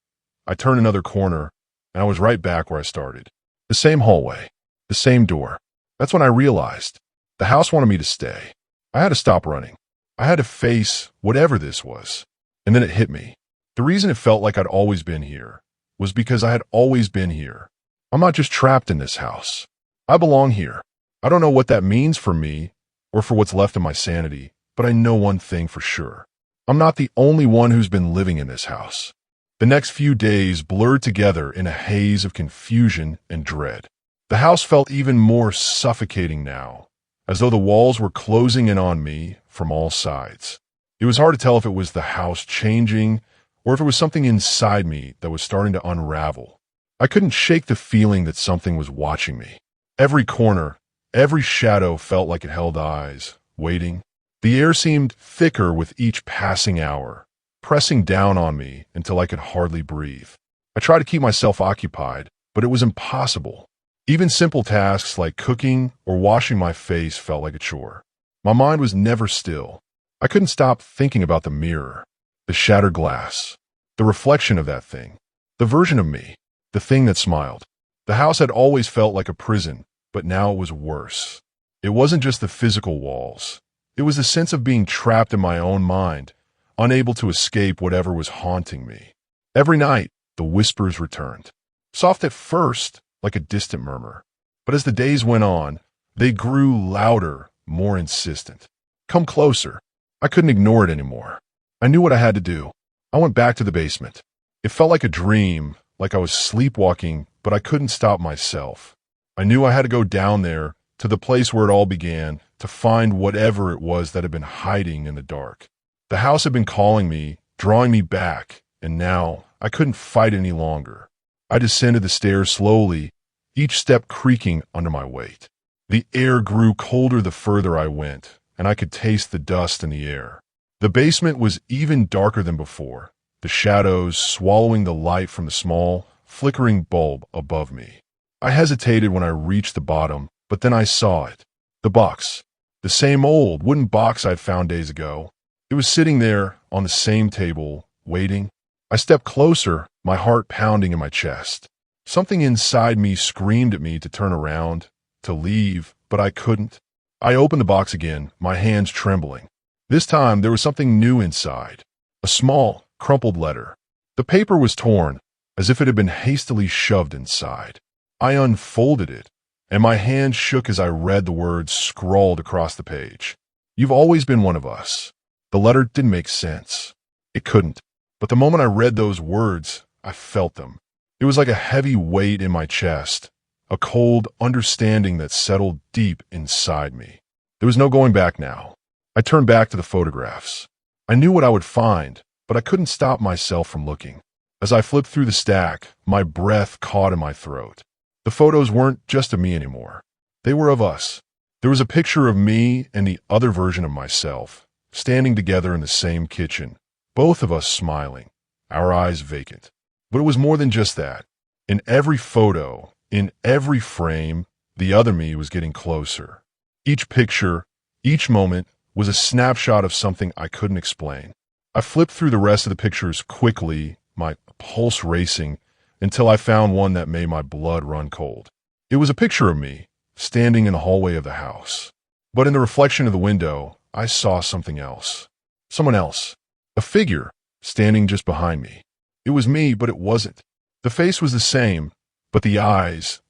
I turned another corner, and I was right back where I started. The same hallway, the same door. That's when I realized the house wanted me to stay. I had to stop running. I had to face whatever this was. And then it hit me. The reason it felt like I'd always been here was because I had always been here. I'm not just trapped in this house. I belong here. I don't know what that means for me or for what's left of my sanity, but I know one thing for sure. I'm not the only one who's been living in this house. The next few days blurred together in a haze of confusion and dread. The house felt even more suffocating now, as though the walls were closing in on me from all sides. It was hard to tell if it was the house changing or if it was something inside me that was starting to unravel. I couldn't shake the feeling that something was watching me. Every corner, every shadow felt like it held eyes, waiting. The air seemed thicker with each passing hour, pressing down on me until I could hardly breathe. I tried to keep myself occupied, but it was impossible. Even simple tasks like cooking or washing my face felt like a chore. My mind was never still. I couldn't stop thinking about the mirror, the shattered glass, the reflection of that thing, the version of me, the thing that smiled. The house had always felt like a prison, but now it was worse. It wasn't just the physical walls. It was the sense of being trapped in my own mind, unable to escape whatever was haunting me. Every night, the whispers returned. Soft at first, like a distant murmur. But as the days went on, they grew louder, more insistent. "Come closer." I couldn't ignore it anymore. I knew what I had to do. I went back to the basement. It felt like a dream, like I was sleepwalking, but I couldn't stop myself. I knew I had to go down there, to the place where it all began, to find whatever it was that had been hiding in the dark. The house had been calling me, drawing me back, and now I couldn't fight any longer. I descended the stairs slowly, each step creaking under my weight. The air grew colder the further I went, and I could taste the dust in the air. The basement was even darker than before, the shadows swallowing the light from the small, flickering bulb above me. I hesitated when I reached the bottom, but then I saw it. The box. The same old wooden box I'd found days ago. It was sitting there on the same table, waiting. I stepped closer, my heart pounding in my chest. Something inside me screamed at me to turn around, to leave, but I couldn't. I opened the box again, my hands trembling. This time, there was something new inside. A small, crumpled letter. The paper was torn, as if it had been hastily shoved inside. I unfolded it, and my hand shook as I read the words scrawled across the page. You've always been one of us. The letter didn't make sense. It couldn't. But the moment I read those words, I felt them. It was like a heavy weight in my chest, a cold understanding that settled deep inside me. There was no going back now. I turned back to the photographs. I knew what I would find, but I couldn't stop myself from looking. As I flipped through the stack, my breath caught in my throat. The photos weren't just of me anymore. They were of us. There was a picture of me and the other version of myself, standing together in the same kitchen, both of us smiling, our eyes vacant. But it was more than just that. In every photo, in every frame, the other me was getting closer. Each picture, each moment, was a snapshot of something I couldn't explain. I flipped through the rest of the pictures quickly, my pulse racing, until I found one that made my blood run cold. It was a picture of me, standing in the hallway of the house. But in the reflection of the window, I saw something else. Someone else. A figure, standing just behind me. It was me, but it wasn't. The face was the same, but the eyes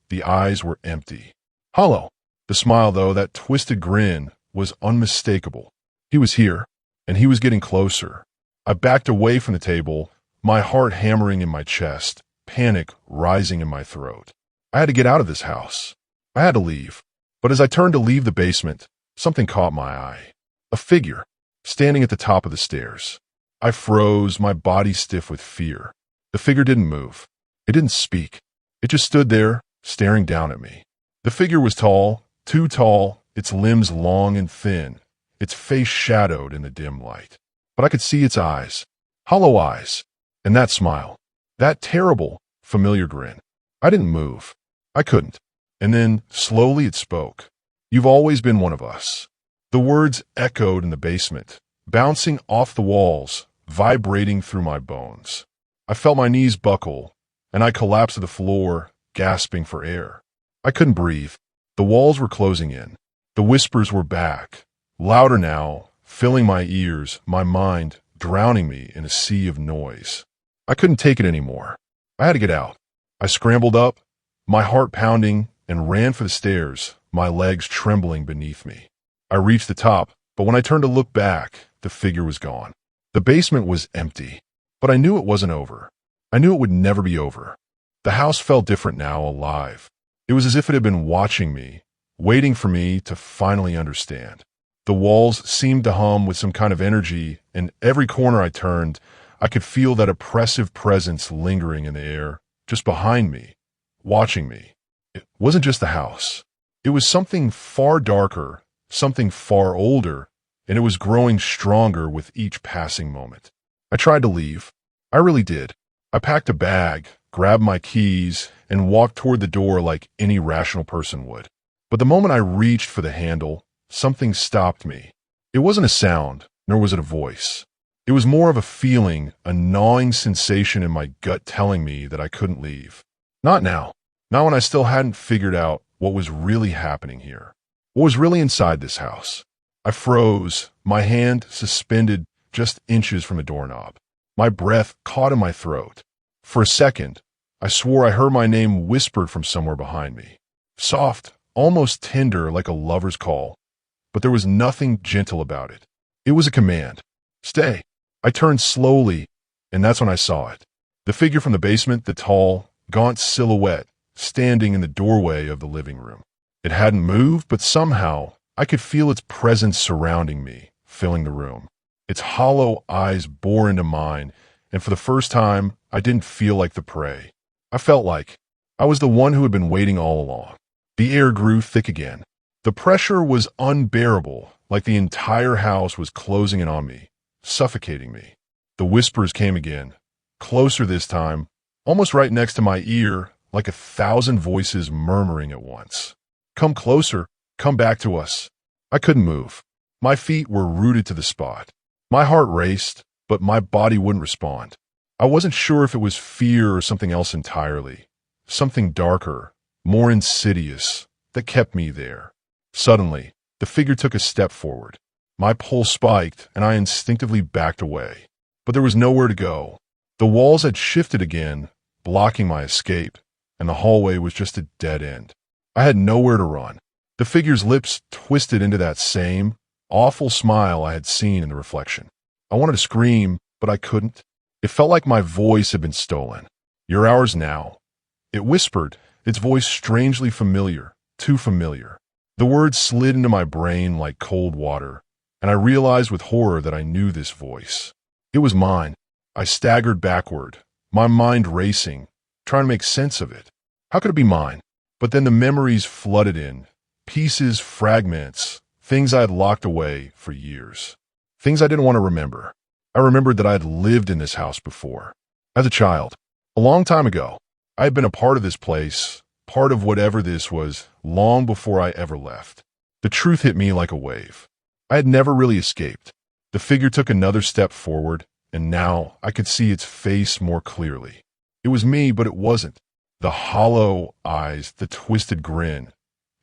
were empty. Hollow. The smile, though, that twisted grin, was unmistakable. He was here, and he was getting closer. I backed away from the table, my heart hammering in my chest, panic rising in my throat. I had to get out of this house. I had to leave. But as I turned to leave the basement, something caught my eye. A figure, standing at the top of the stairs. I froze, my body stiff with fear. The figure didn't move. It didn't speak. It just stood there, staring down at me. The figure was tall, too tall, its limbs long and thin, its face shadowed in the dim light. But I could see its eyes, hollow eyes, and that smile, that terrible, familiar grin. I didn't move. I couldn't. And then, slowly it spoke. You've always been one of us. The words echoed in the basement, bouncing off the walls, vibrating through my bones. I felt my knees buckle, and I collapsed to the floor, gasping for air. I couldn't breathe. The walls were closing in. The whispers were back, louder now, filling my ears, my mind drowning me in a sea of noise. I couldn't take it anymore. I had to get out. I scrambled up, my heart pounding, and ran for the stairs, my legs trembling beneath me. I reached the top, but when I turned to look back, the figure was gone. The basement was empty, but I knew it wasn't over. I knew it would never be over. The house felt different now, alive. It was as if it had been watching me, waiting for me to finally understand. The walls seemed to hum with some kind of energy, and every corner I turned, I could feel that oppressive presence lingering in the air, just behind me, watching me. It wasn't just the house. It was something far darker, something far older, and it was growing stronger with each passing moment. I tried to leave. I really did. I packed a bag, grabbed my keys, and walked toward the door like any rational person would. But the moment I reached for the handle, something stopped me. It wasn't a sound, nor was it a voice. It was more of a feeling, a gnawing sensation in my gut telling me that I couldn't leave. Not now. Not when I still hadn't figured out what was really happening here. What was really inside this house. I froze, my hand suspended just inches from the doorknob. My breath caught in my throat. For a second, I swore I heard my name whispered from somewhere behind me. Soft, almost tender like a lover's call. But there was nothing gentle about it. It was a command. Stay. I turned slowly, and that's when I saw it. The figure from the basement, the tall, gaunt silhouette, standing in the doorway of the living room. It hadn't moved, but somehow I could feel its presence surrounding me, filling the room. Its hollow eyes bore into mine, and for the first time, I didn't feel like the prey. I felt like I was the one who had been waiting all along. The air grew thick again. The pressure was unbearable, like the entire house was closing in on me, suffocating me. The whispers came again, closer this time, almost right next to my ear, like 1,000 voices murmuring at once. Come closer, come back to us. I couldn't move. My feet were rooted to the spot. My heart raced, but my body wouldn't respond. I wasn't sure if it was fear or something else entirely. Something darker, more insidious, that kept me there. Suddenly, the figure took a step forward. My pulse spiked, and I instinctively backed away. But there was nowhere to go. The walls had shifted again, blocking my escape, and the hallway was just a dead end. I had nowhere to run. The figure's lips twisted into that same, awful smile I had seen in the reflection. I wanted to scream, but I couldn't. It felt like my voice had been stolen. "You're ours now." It whispered, its voice strangely familiar, too familiar. The words slid into my brain like cold water, and I realized with horror that I knew this voice. It was mine. I staggered backward, my mind racing, trying to make sense of it. How could it be mine? But then the memories flooded in, pieces, fragments, things I had locked away for years. Things I didn't want to remember. I remembered that I had lived in this house before. As a child. A long time ago. I had been a part of this place, part of whatever this was, long before I ever left. The truth hit me like a wave. I had never really escaped. The figure took another step forward, and now I could see its face more clearly. It was me, but it wasn't. The hollow eyes, the twisted grin.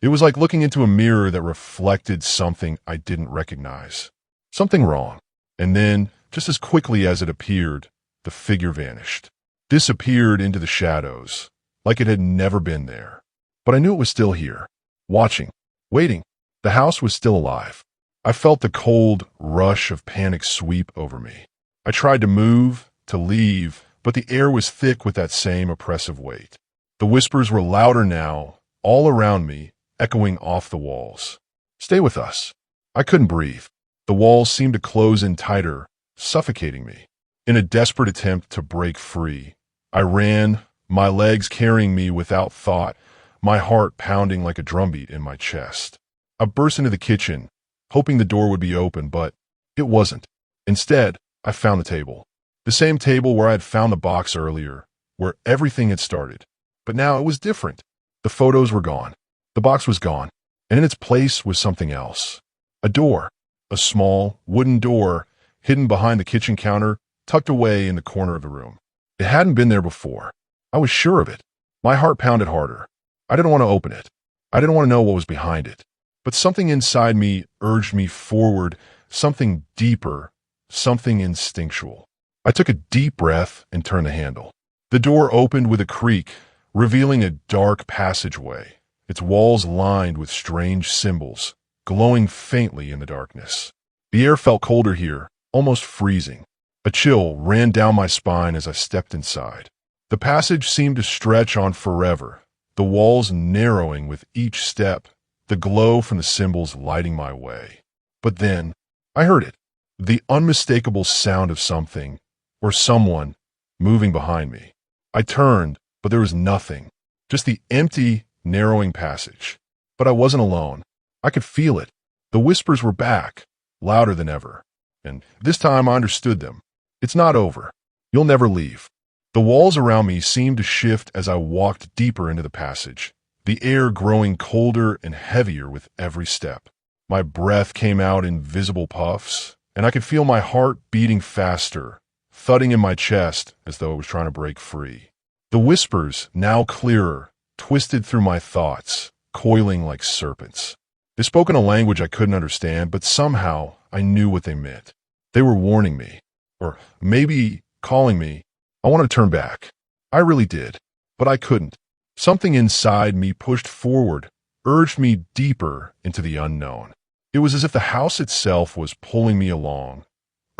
It was like looking into a mirror that reflected something I didn't recognize. Something wrong. And then, just as quickly as it appeared, the figure vanished. Disappeared into the shadows, like it had never been there. But I knew it was still here, watching, waiting. The house was still alive. I felt the cold rush of panic sweep over me. I tried to move, to leave, but the air was thick with that same oppressive weight. The whispers were louder now, all around me, echoing off the walls. "Stay with us." I couldn't breathe. The walls seemed to close in tighter, suffocating me. In a desperate attempt to break free, I ran, my legs carrying me without thought, my heart pounding like a drumbeat in my chest. I burst into the kitchen, hoping the door would be open, but it wasn't. Instead, I found the table. The same table where I had found the box earlier, where everything had started. But now it was different. The photos were gone. The box was gone, and in its place was something else. A door. A small, wooden door, hidden behind the kitchen counter, tucked away in the corner of the room. It hadn't been there before. I was sure of it. My heart pounded harder. I didn't want to open it. I didn't want to know what was behind it. But something inside me urged me forward, something deeper, something instinctual. I took a deep breath and turned the handle. The door opened with a creak, revealing a dark passageway, its walls lined with strange symbols, glowing faintly in the darkness. The air felt colder here, almost freezing. A chill ran down my spine as I stepped inside. The passage seemed to stretch on forever, the walls narrowing with each step, the glow from the symbols lighting my way. But then, I heard it, the unmistakable sound of something, or someone, moving behind me. I turned, but there was nothing, just the empty, narrowing passage. But I wasn't alone. I could feel it. The whispers were back, louder than ever. And this time I understood them. "It's not over. You'll never leave." The walls around me seemed to shift as I walked deeper into the passage, the air growing colder and heavier with every step. My breath came out in visible puffs, and I could feel my heart beating faster, thudding in my chest as though it was trying to break free. The whispers, now clearer, twisted through my thoughts, coiling like serpents. They spoke in a language I couldn't understand, but somehow I knew what they meant. They were warning me, or maybe calling me. I wanted to turn back. I really did, but I couldn't. Something inside me pushed forward, urged me deeper into the unknown. It was as if the house itself was pulling me along,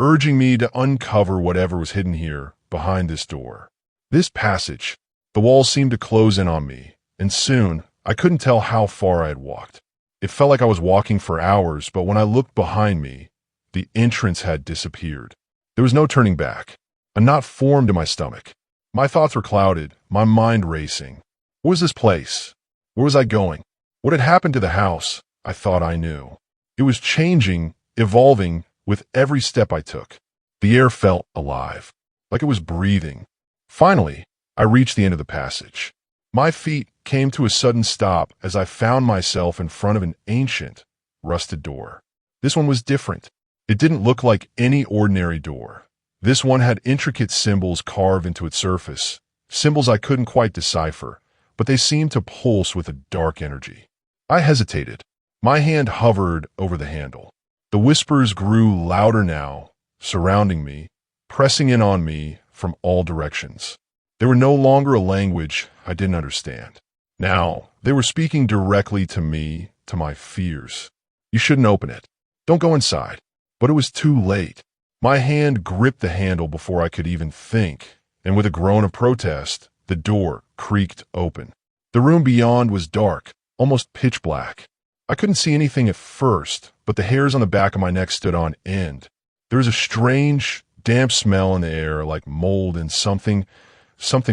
urging me to uncover whatever was hidden here behind this door. This passage, the walls seemed to close in on me, and soon I couldn't tell how far I had walked. It felt like I was walking for hours, but when I looked behind me, the entrance had disappeared. There was no turning back. A knot formed in my stomach. My thoughts were clouded, my mind racing. What was this place? Where was I going? What had happened to the house? I thought I knew. It was changing, evolving with every step I took. The air felt alive, like it was breathing. Finally, I reached the end of the passage. My feet came to a sudden stop as I found myself in front of an ancient, rusted door. This one was different. It didn't look like any ordinary door. This one had intricate symbols carved into its surface, symbols I couldn't quite decipher, but they seemed to pulse with a dark energy. I hesitated. My hand hovered over the handle. The whispers grew louder now, surrounding me, pressing in on me from all directions. They were no longer a language I didn't understand. Now, they were speaking directly to me, to my fears. You shouldn't open it. Don't go inside. But it was too late. My hand gripped the handle before I could even think, and with a groan of protest, the door creaked open. The room beyond was dark, almost pitch black. I couldn't see anything at first, but the hairs on the back of my neck stood on end. There was a strange, damp smell in the air, like mold and something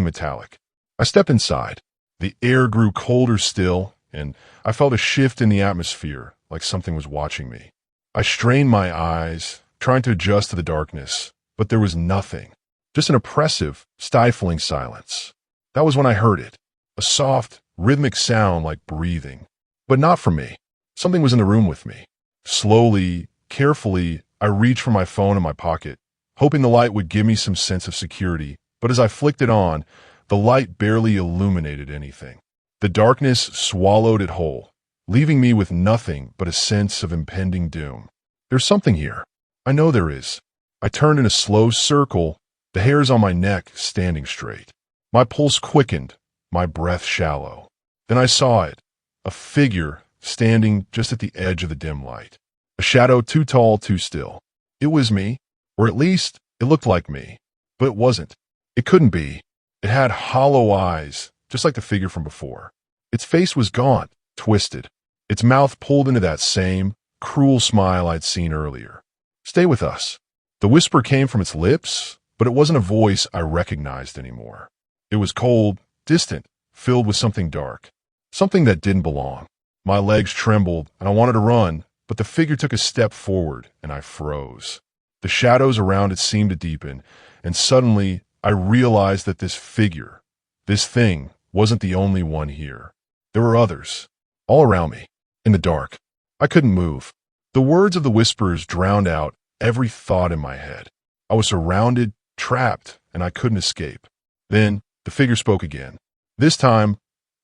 metallic. I stepped inside. The air grew colder still, and I felt a shift in the atmosphere, like something was watching me. I strained my eyes, trying to adjust to the darkness, but there was nothing. Just an oppressive, stifling silence. That was when I heard it. A soft, rhythmic sound like breathing. But not from me. Something was in the room with me. Slowly, carefully, I reached for my phone in my pocket, hoping the light would give me some sense of security, but as I flicked it on, the light barely illuminated anything. The darkness swallowed it whole, leaving me with nothing but a sense of impending doom. There's something here. I know there is. I turned in a slow circle, the hairs on my neck standing straight. My pulse quickened, my breath shallow. Then I saw it, a figure standing just at the edge of the dim light. A shadow too tall, too still. It was me, or at least it looked like me, but it wasn't. It couldn't be. It had hollow eyes, just like the figure from before. Its face was gaunt, twisted, its mouth pulled into that same cruel smile I'd seen earlier. Stay with us. The whisper came from its lips, but it wasn't a voice I recognized anymore. It was cold, distant, filled with something dark, something that didn't belong. My legs trembled, and I wanted to run, but the figure took a step forward, and I froze. The shadows around it seemed to deepen, and suddenly I realized that this figure, this thing, wasn't the only one here. There were others, all around me, in the dark. I couldn't move. The words of the whispers drowned out every thought in my head. I was surrounded, trapped, and I couldn't escape. Then the figure spoke again. This time,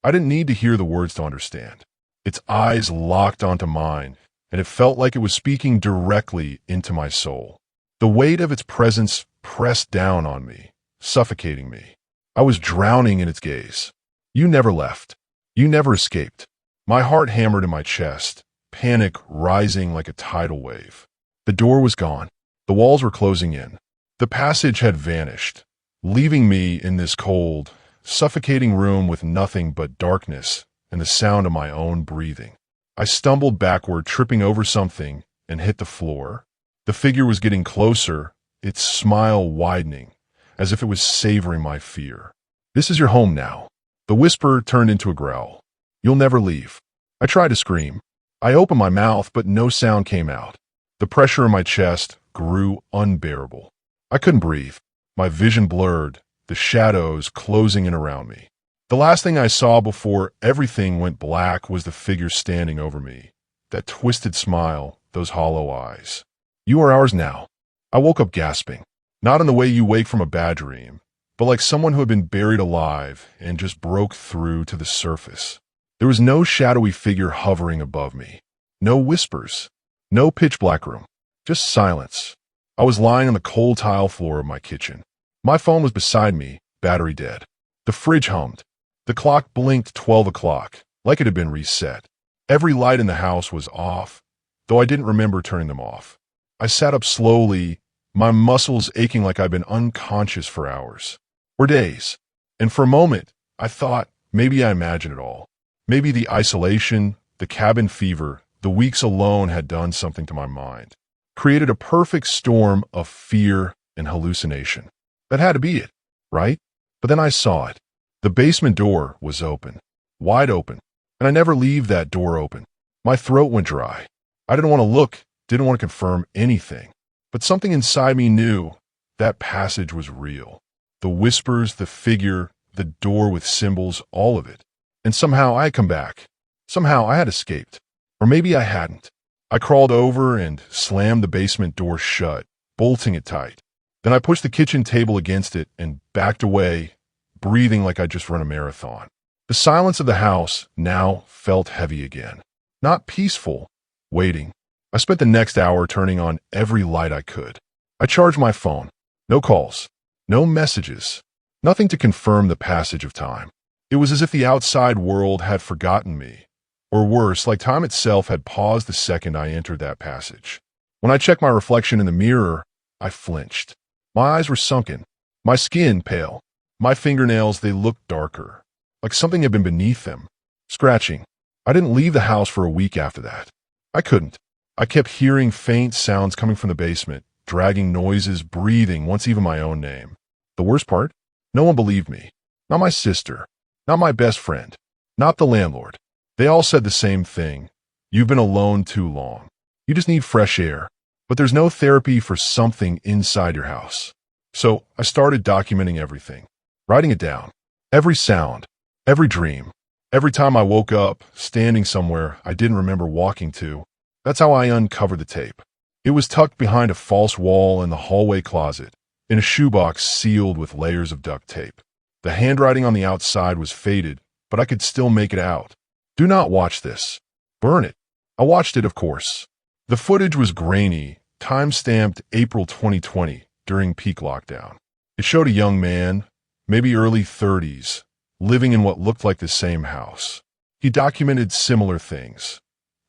I didn't need to hear the words to understand. Its eyes locked onto mine, and it felt like it was speaking directly into my soul. The weight of its presence pressed down on me, suffocating me. I was drowning in its gaze. You never left. You never escaped. My heart hammered in my chest, panic rising like a tidal wave. The door was gone. The walls were closing in. The passage had vanished, leaving me in this cold, suffocating room with nothing but darkness and the sound of my own breathing. I stumbled backward, tripping over something, and hit the floor. The figure was getting closer, its smile widening, as if it was savoring my fear. This is your home now. The whisper turned into a growl. You'll never leave. I tried to scream. I opened my mouth, but no sound came out. The pressure in my chest grew unbearable. I couldn't breathe. My vision blurred, the shadows closing in around me. The last thing I saw before everything went black was the figure standing over me. That twisted smile, those hollow eyes. You are ours now. I woke up gasping, not in the way you wake from a bad dream, but like someone who had been buried alive and just broke through to the surface. There was no shadowy figure hovering above me. No whispers. No pitch black room. Just silence. I was lying on the cold tile floor of my kitchen. My phone was beside me, battery dead. The fridge hummed. The clock blinked 12 o'clock, like it had been reset. Every light in the house was off, though I didn't remember turning them off. I sat up slowly, my muscles aching like I'd been unconscious for hours, or days. And for a moment, I thought maybe I imagined it all. Maybe the isolation, the cabin fever, the weeks alone had done something to my mind, created a perfect storm of fear and hallucination. That had to be it, right? But then I saw it. The basement door was open, wide open, and I never leave that door open. My throat went dry. I didn't want to look, didn't want to confirm anything, but something inside me knew that passage was real. The whispers, the figure, the door with symbols, all of it. And somehow I had come back. Somehow I had escaped. Or maybe I hadn't. I crawled over and slammed the basement door shut, bolting it tight. Then I pushed the kitchen table against it and backed away, breathing like I'd just run a marathon. The silence of the house now felt heavy again. Not peaceful, waiting. I spent the next hour turning on every light I could. I charged my phone. No calls. No messages. Nothing to confirm the passage of time. It was as if the outside world had forgotten me. Or worse, like time itself had paused the second I entered that passage. When I checked my reflection in the mirror, I flinched. My eyes were sunken. My skin pale. My fingernails, they looked darker. Like something had been beneath them. Scratching. I didn't leave the house for a week after that. I couldn't. I kept hearing faint sounds coming from the basement, dragging noises, breathing, once even my own name. The worst part? No one believed me. Not my sister. Not my best friend. Not the landlord. They all said the same thing. You've been alone too long. You just need fresh air. But there's no therapy for something inside your house. So I started documenting everything. Writing it down. Every sound. Every dream. Every time I woke up, standing somewhere I didn't remember walking to. That's how I uncovered the tape. It was tucked behind a false wall in the hallway closet, in a shoebox sealed with layers of duct tape. The handwriting on the outside was faded, but I could still make it out. Do not watch this. Burn it. I watched it, of course. The footage was grainy, time-stamped April 2020, during peak lockdown. It showed a young man, maybe early 30s, living in what looked like the same house. He documented similar things.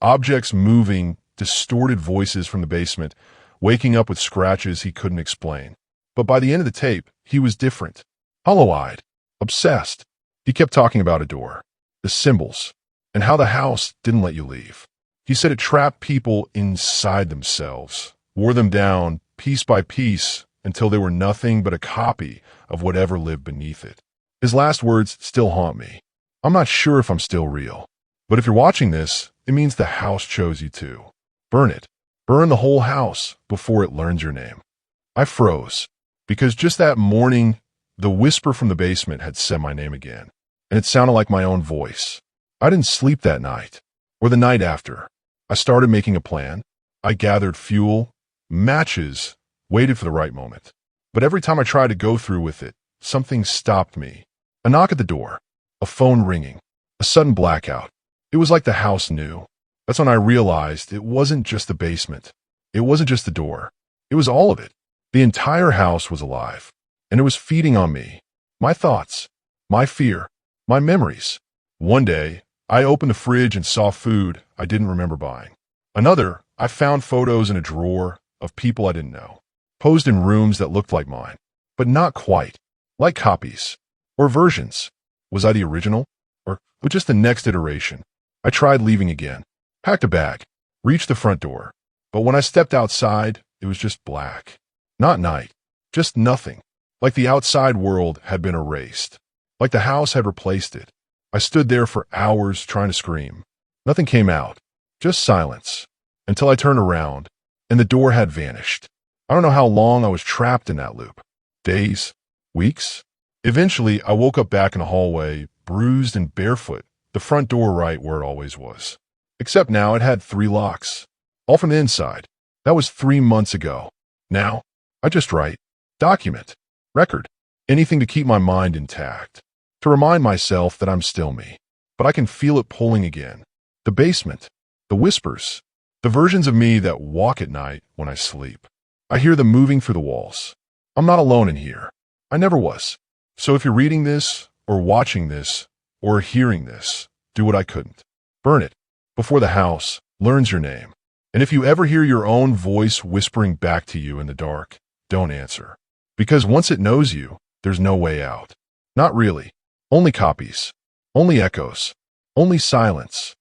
Objects moving, distorted voices from the basement, waking up with scratches he couldn't explain. But by the end of the tape, he was different. Hollow-eyed. Obsessed. He kept talking about a door, the symbols, and how the house didn't let you leave. He said it trapped people inside themselves, wore them down piece by piece until they were nothing but a copy of whatever lived beneath it. His last words still haunt me. I'm not sure if I'm still real. But if you're watching this, it means the house chose you too. Burn it. Burn the whole house before it learns your name. I froze, because just that morning, the whisper from the basement had said my name again, and it sounded like my own voice. I didn't sleep that night, or the night after. I started making a plan. I gathered fuel, matches, waited for the right moment. But every time I tried to go through with it, something stopped me. A knock at the door, a phone ringing, a sudden blackout. It was like the house knew. That's when I realized it wasn't just the basement. It wasn't just the door. It was all of it. The entire house was alive, and it was feeding on me. My thoughts, my fear, my memories. One day, I opened the fridge and saw food I didn't remember buying. Another, I found photos in a drawer of people I didn't know, posed in rooms that looked like mine, but not quite, like copies, or versions. Was I the original, or just the next iteration? I tried leaving again, packed a bag, reached the front door, but when I stepped outside, it was just black. Not night, just nothing, like the outside world had been erased, like the house had replaced it. I stood there for hours trying to scream. Nothing came out, just silence, until I turned around, and the door had vanished. I don't know how long I was trapped in that loop. Days, weeks. Eventually, I woke up back in the hallway, bruised and barefoot, the front door right where it always was. Except now it had 3 locks, all from the inside. That was 3 months ago. Now, I just write, document, record, anything to keep my mind intact, to remind myself that I'm still me. But I can feel it pulling again. The basement, the whispers, the versions of me that walk at night when I sleep. I hear them moving through the walls. I'm not alone in here. I never was. So if you're reading this, or watching this, or hearing this, do what I couldn't. Burn it before the house learns your name. And if you ever hear your own voice whispering back to you in the dark, don't answer. Because once it knows you, there's no way out. Not really. Only copies. Only echoes. Only silence.